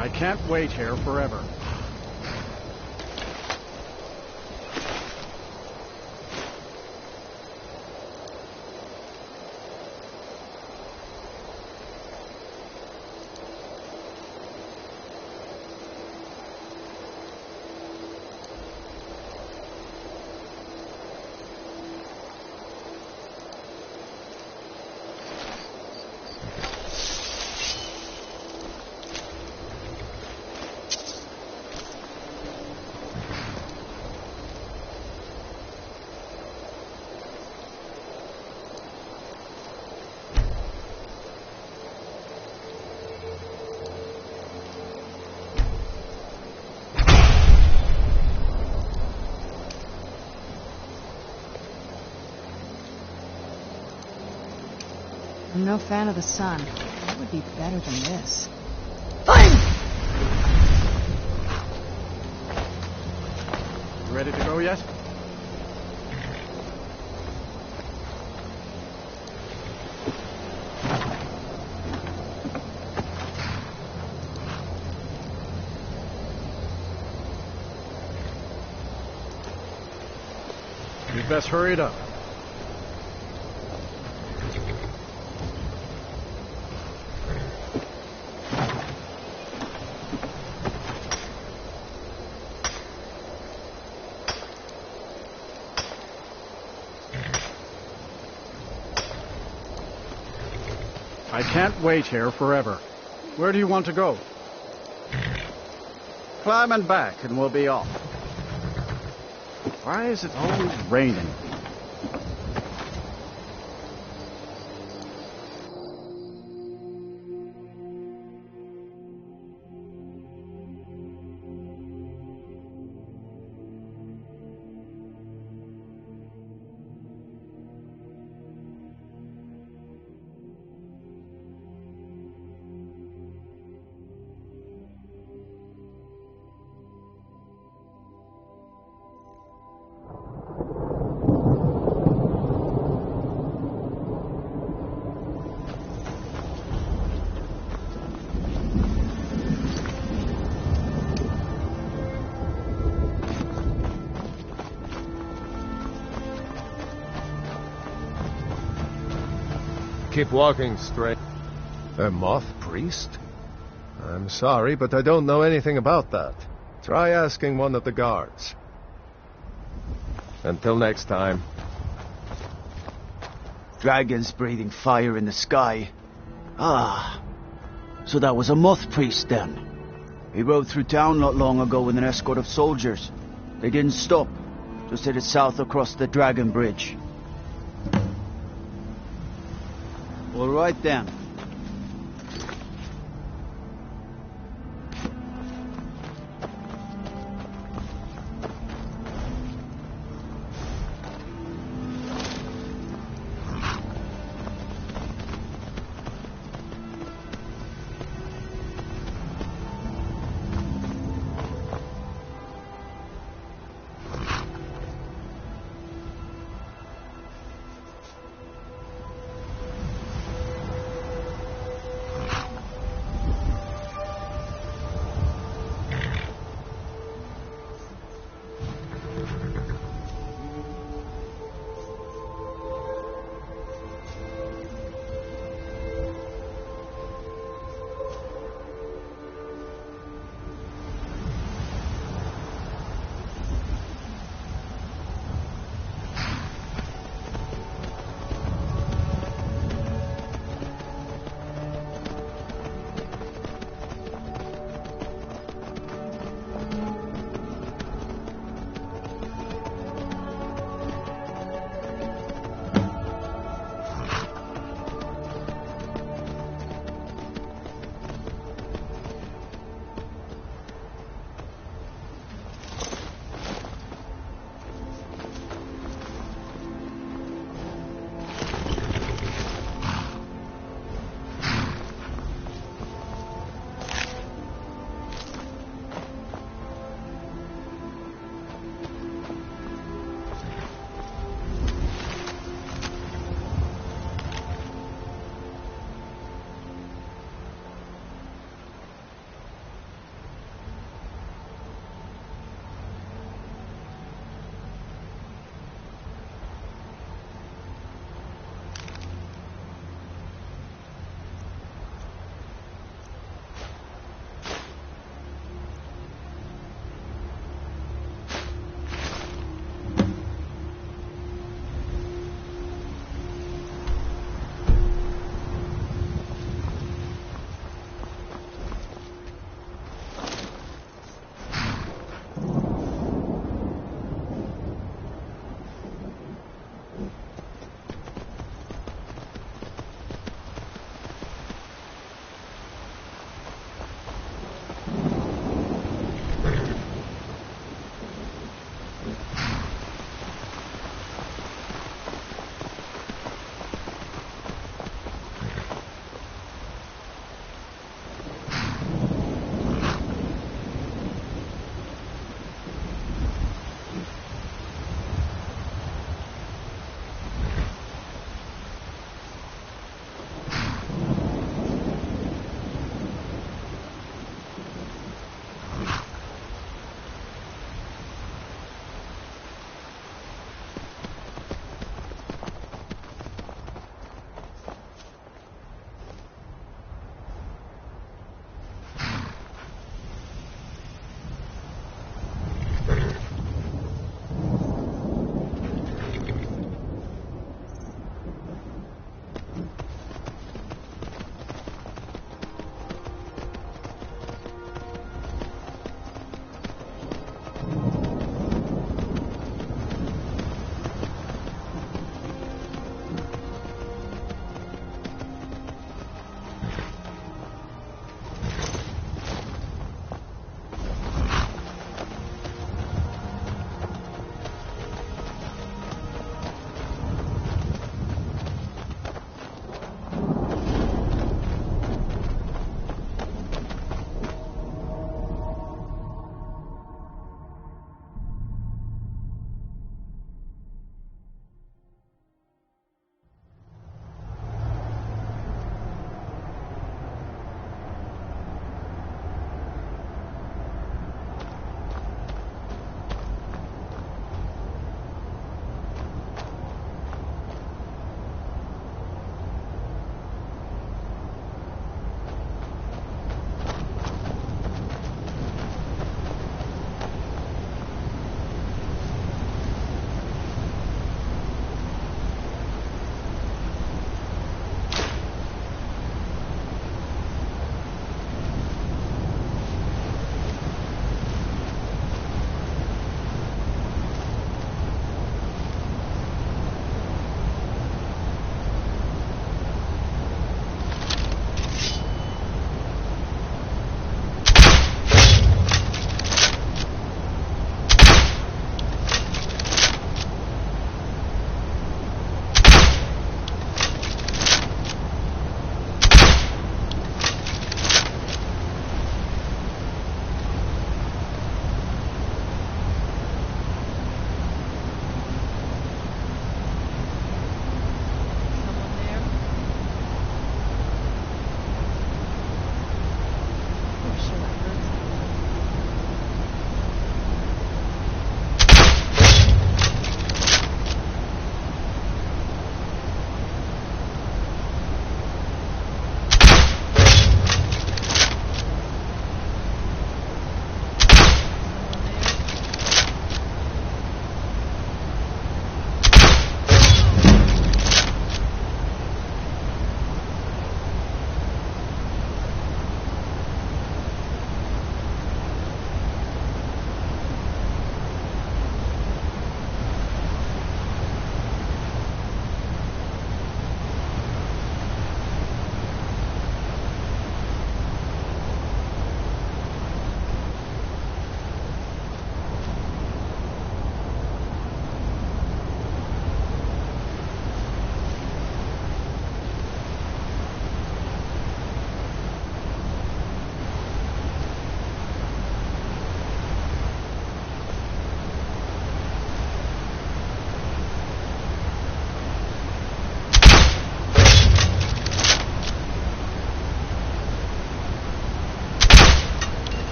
I can't wait here forever. I'm no fan of the sun. It would be better than this. You ready to go yet? You'd best hurry it up. I can't wait here forever. Where do you want to go? Climb and back, and we'll be off. Why is it always raining? Keep walking straight. A moth priest? I'm sorry, but I don't know anything about that. Try asking one of the guards. Until next time. Dragons breathing fire in the sky. Ah, so that was a moth priest then. He rode through town not long ago with an escort of soldiers. They didn't stop, just headed south across the Dragon Bridge. All right then.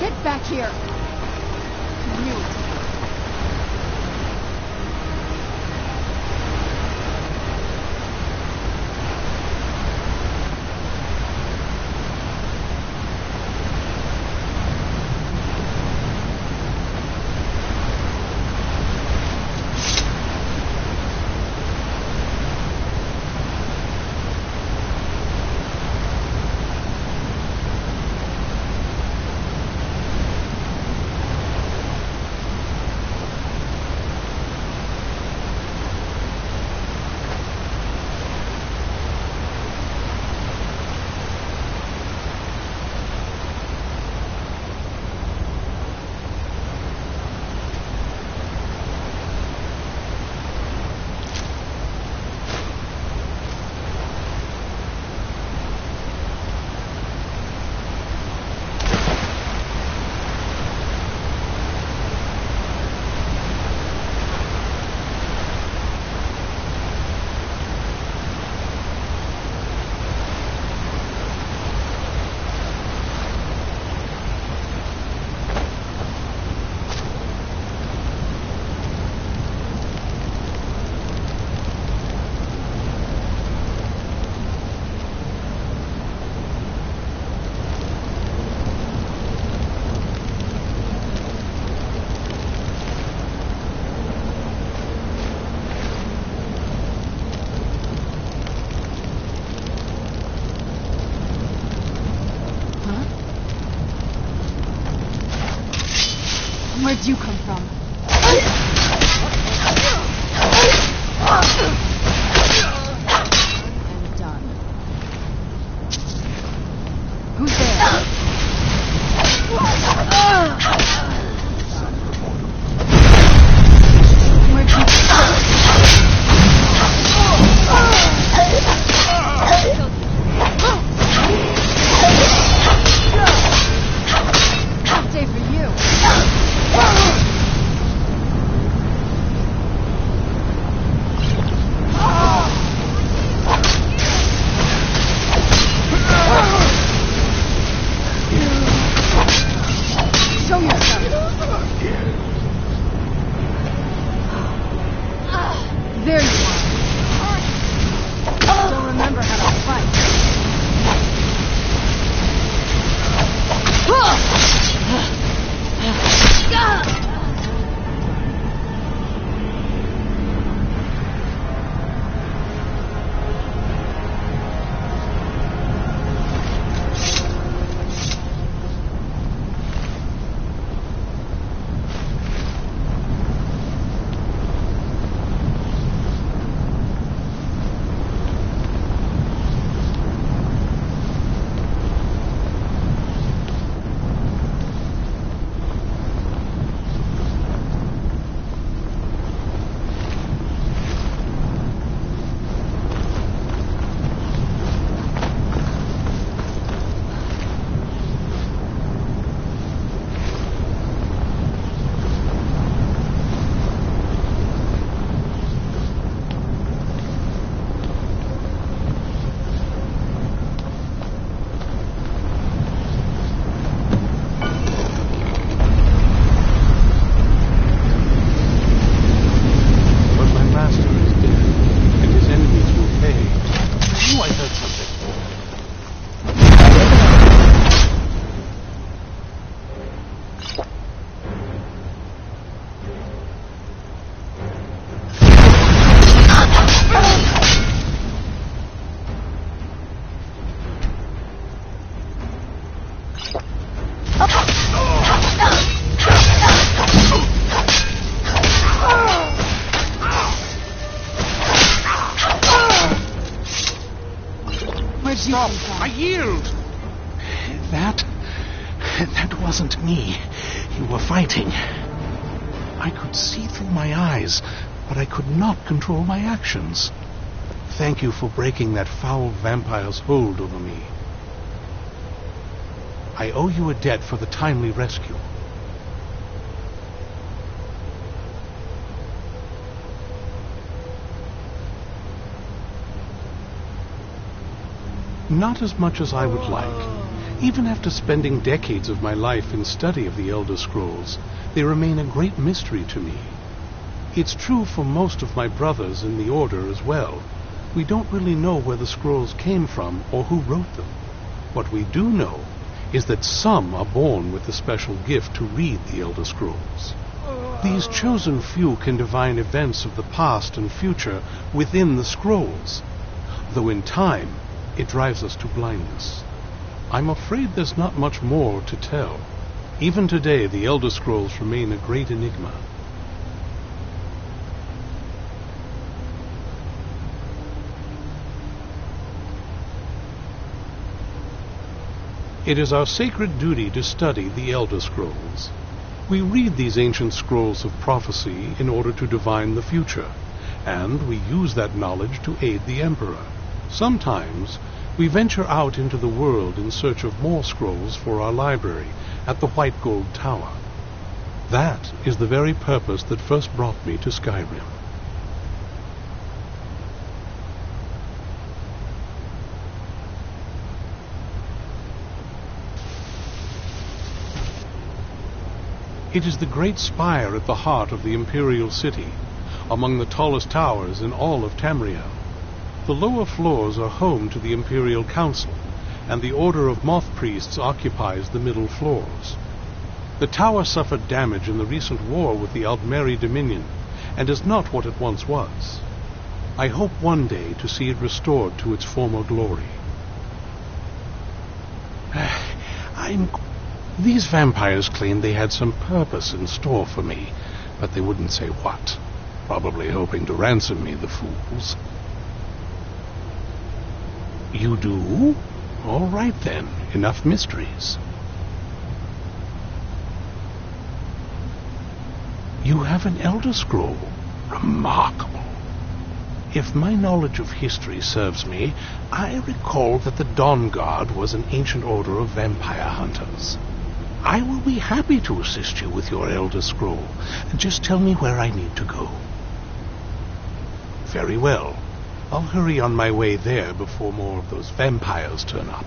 Get back here! I knew it. Where'd you come from? I'm done. Who's there? Where'd you Tough day for you. Show yourself. There you are. Don't remember how to fight. Stop! I yield! That wasn't me. You were fighting. I could see through my eyes, but I could not control my actions. Thank you for breaking that foul vampire's hold over me. I owe you a debt for the timely rescue. Not as much as I would like. Even after spending decades of my life in study of the Elder Scrolls, they remain a great mystery to me. It's true for most of my brothers in the Order as well. We don't really know where the scrolls came from or who wrote them. What we do know is that some are born with the special gift to read the Elder Scrolls. These chosen few can divine events of the past and future within the scrolls, though in time it drives us to blindness. I'm afraid there's not much more to tell. Even today, the Elder Scrolls remain a great enigma. It is our sacred duty to study the Elder Scrolls. We read these ancient scrolls of prophecy in order to divine the future, and we use that knowledge to aid the Emperor. Sometimes we venture out into the world in search of more scrolls for our library at the White Gold Tower. That is the very purpose that first brought me to Skyrim. It is the great spire at the heart of the Imperial City, among the tallest towers in all of Tamriel. The lower floors are home to the Imperial Council, and the Order of Moth Priests occupies the middle floors. The tower suffered damage in the recent war with the Aldmeri Dominion, and is not what it once was. I hope one day to see it restored to its former glory. These vampires claimed they had some purpose in store for me, but they wouldn't say what. Probably hoping to ransom me, the fools. You do? All right then, enough mysteries. You have an Elder Scroll. Remarkable. If my knowledge of history serves me, I recall that the Dawn Guard was an ancient order of vampire hunters. I will be happy to assist you with your Elder Scroll. Just tell me where I need to go. Very well. I'll hurry on my way there before more of those vampires turn up.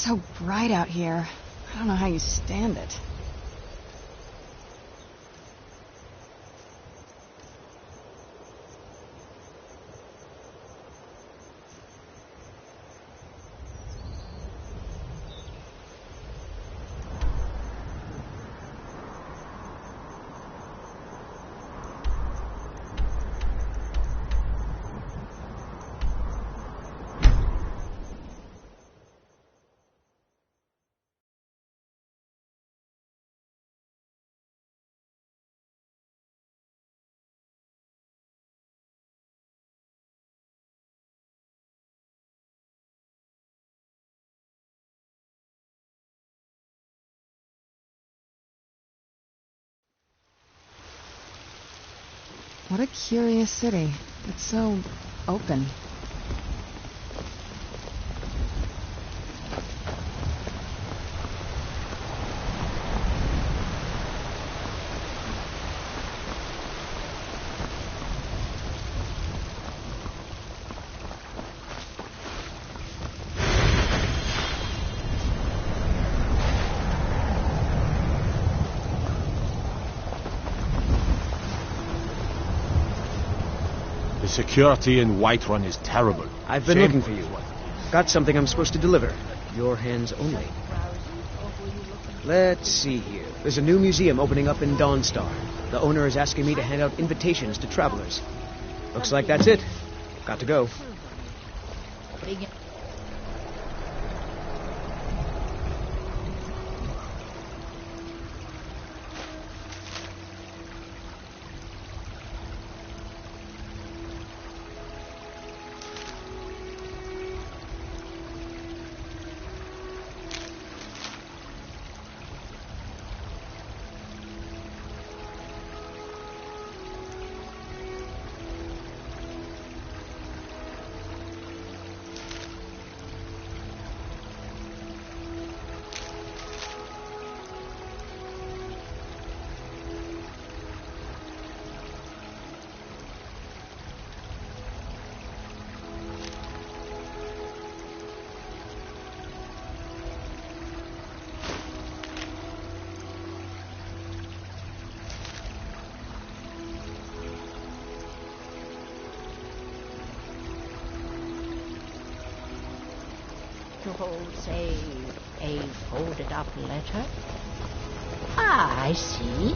so bright out here. I don't know how you stand it. What a curious city. It's so open. The security in Whiterun is terrible. I've been looking for you. Got something I'm supposed to deliver. Your hands only. Let's see here. There's a new museum opening up in Dawnstar. The owner is asking me to hand out invitations to travelers. Looks like that's it. Got to go. Say, a folded-up letter? Ah, I see.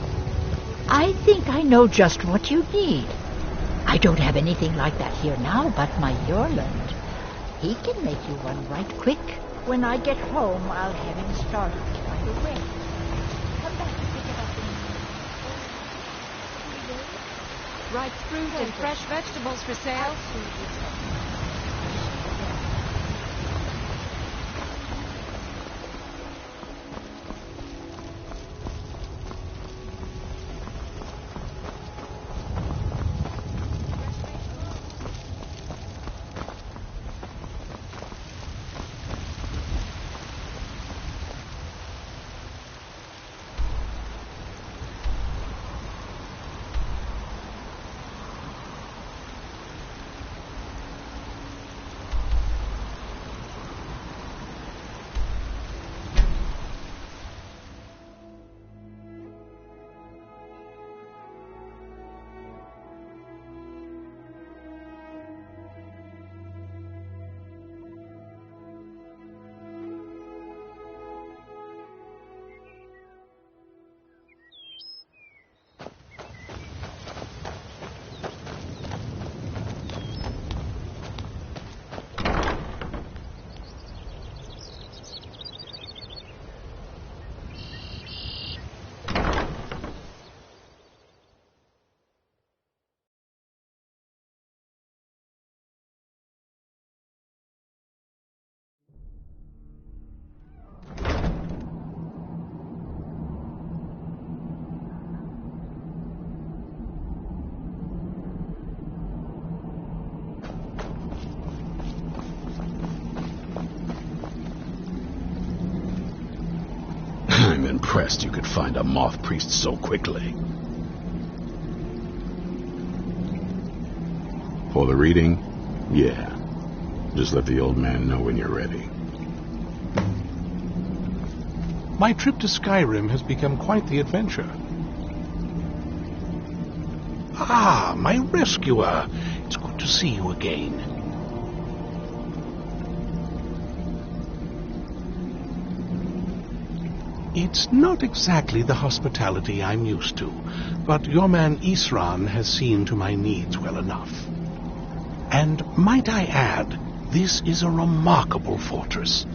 I think I know just what you need. I don't have anything like that here now but my Yorland. He can make you one right quick. When I get home, I'll have him started right away. Come back and pick it up in Ripe fruit and fresh vegetables for sale. I'm impressed you could find a moth priest so quickly. For the reading? Yeah. Just let the old man know when you're ready. My trip to Skyrim has become quite the adventure. Ah, my rescuer. It's good to see you again. It's not exactly the hospitality I'm used to, but your man Isran has seen to my needs well enough. And might I add, this is a remarkable fortress.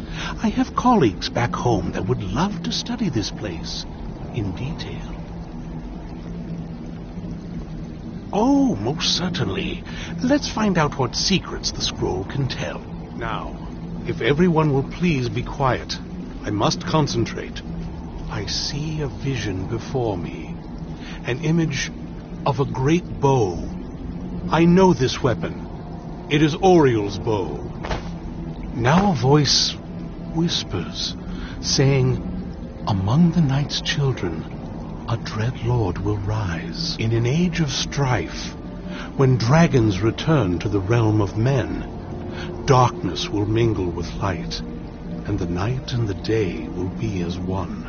I have colleagues back home that would love to study this place in detail. Oh, most certainly. Let's find out what secrets the scroll can tell. Now, if everyone will please be quiet, I must concentrate. I see a vision before me, an image of a great bow. I know this weapon. It is Oriel's bow. Now a voice whispers, saying, "Among the night's children, a dread lord will rise. In an age of strife, when dragons return to the realm of men, darkness will mingle with light, and the night and the day will be as one."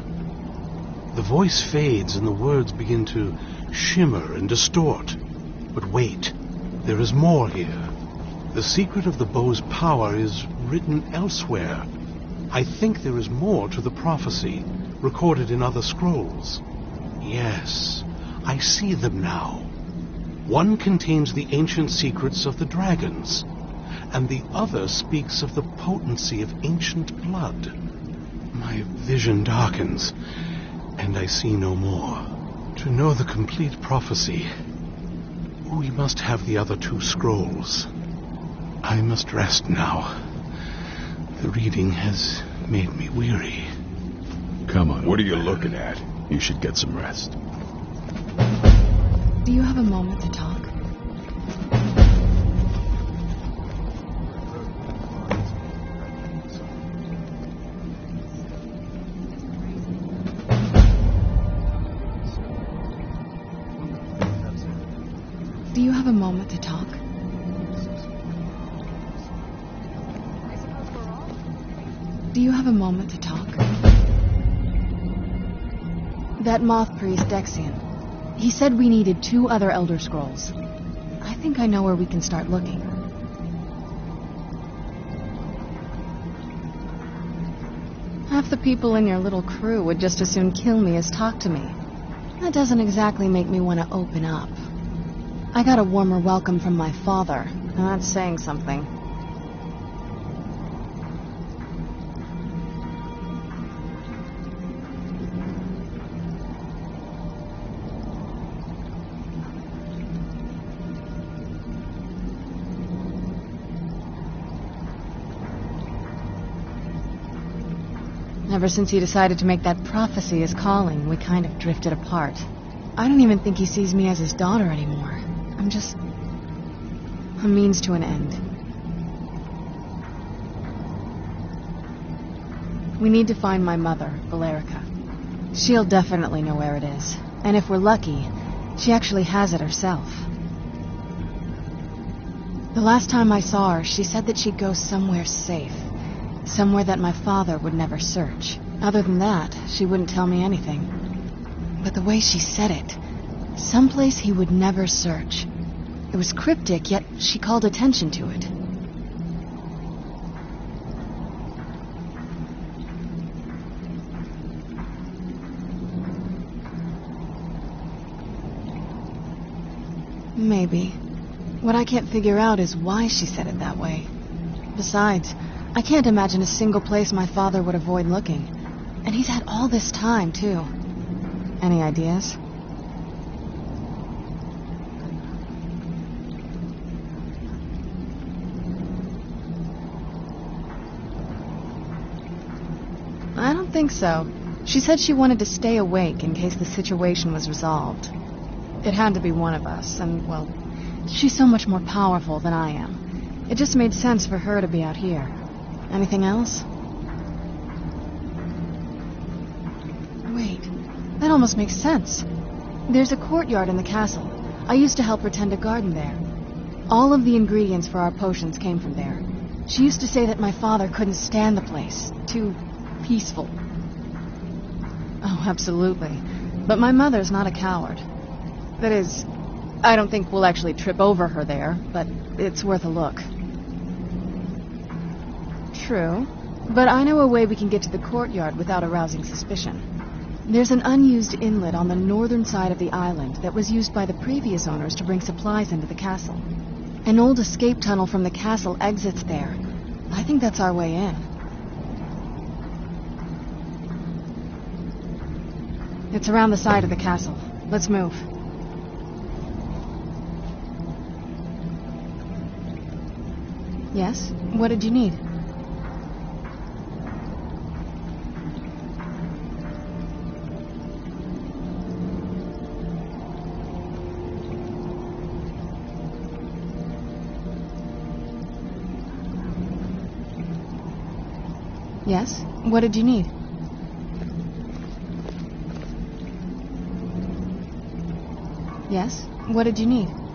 The voice fades and the words begin to shimmer and distort. But wait, there is more here. The secret of the bow's power is written elsewhere. I think there is more to the prophecy, recorded in other scrolls. Yes, I see them now. One contains the ancient secrets of the dragons, and the other speaks of the potency of ancient blood. My vision darkens, and I see no more. To know the complete prophecy, we must have the other two scrolls. I must rest now. The reading has made me weary. Come on. What are you looking at? You should get some rest. Do you have a moment to talk? Do you have a moment to talk? Do you have a moment to talk? That moth priest, Dexian. He said we needed 2 other Elder Scrolls. I think I know where we can start looking. Half the people in your little crew would just as soon kill me as talk to me. That doesn't exactly make me want to open up. I got a warmer welcome from my father, and that's saying something. Ever since he decided to make that prophecy his calling, we kind of drifted apart. I don't even think he sees me as his daughter anymore. I'm just a means to an end. We need to find my mother, Valerica. She'll definitely know where it is. And if we're lucky, she actually has it herself. The last time I saw her, she said that she'd go somewhere safe. Somewhere that my father would never search. Other than that, she wouldn't tell me anything. But the way she said it, someplace he would never search. It was cryptic, yet she called attention to it. Maybe. What I can't figure out is why she said it that way. Besides, I can't imagine a single place my father would avoid looking. And he's had all this time, too. Any ideas? I don't think so. She said she wanted to stay awake in case the situation was resolved. It had to be one of us, and, well, she's so much more powerful than I am. It just made sense for her to be out here. Anything else? Wait, that almost makes sense. There's a courtyard in the castle. I used to help her tend a garden there. All of the ingredients for our potions came from there. She used to say that my father couldn't stand the place. Too peaceful. Oh, absolutely. But my mother's not a coward. That is, I don't think we'll actually trip over her there, but it's worth a look. True. But I know a way we can get to the courtyard without arousing suspicion. There's an unused inlet on the northern side of the island that was used by the previous owners to bring supplies into the castle. An old escape tunnel from the castle exits there. I think that's our way in. It's around the side of the castle. Let's move. Yes? What did you need? Yes? What did you need? Yes? What did you need?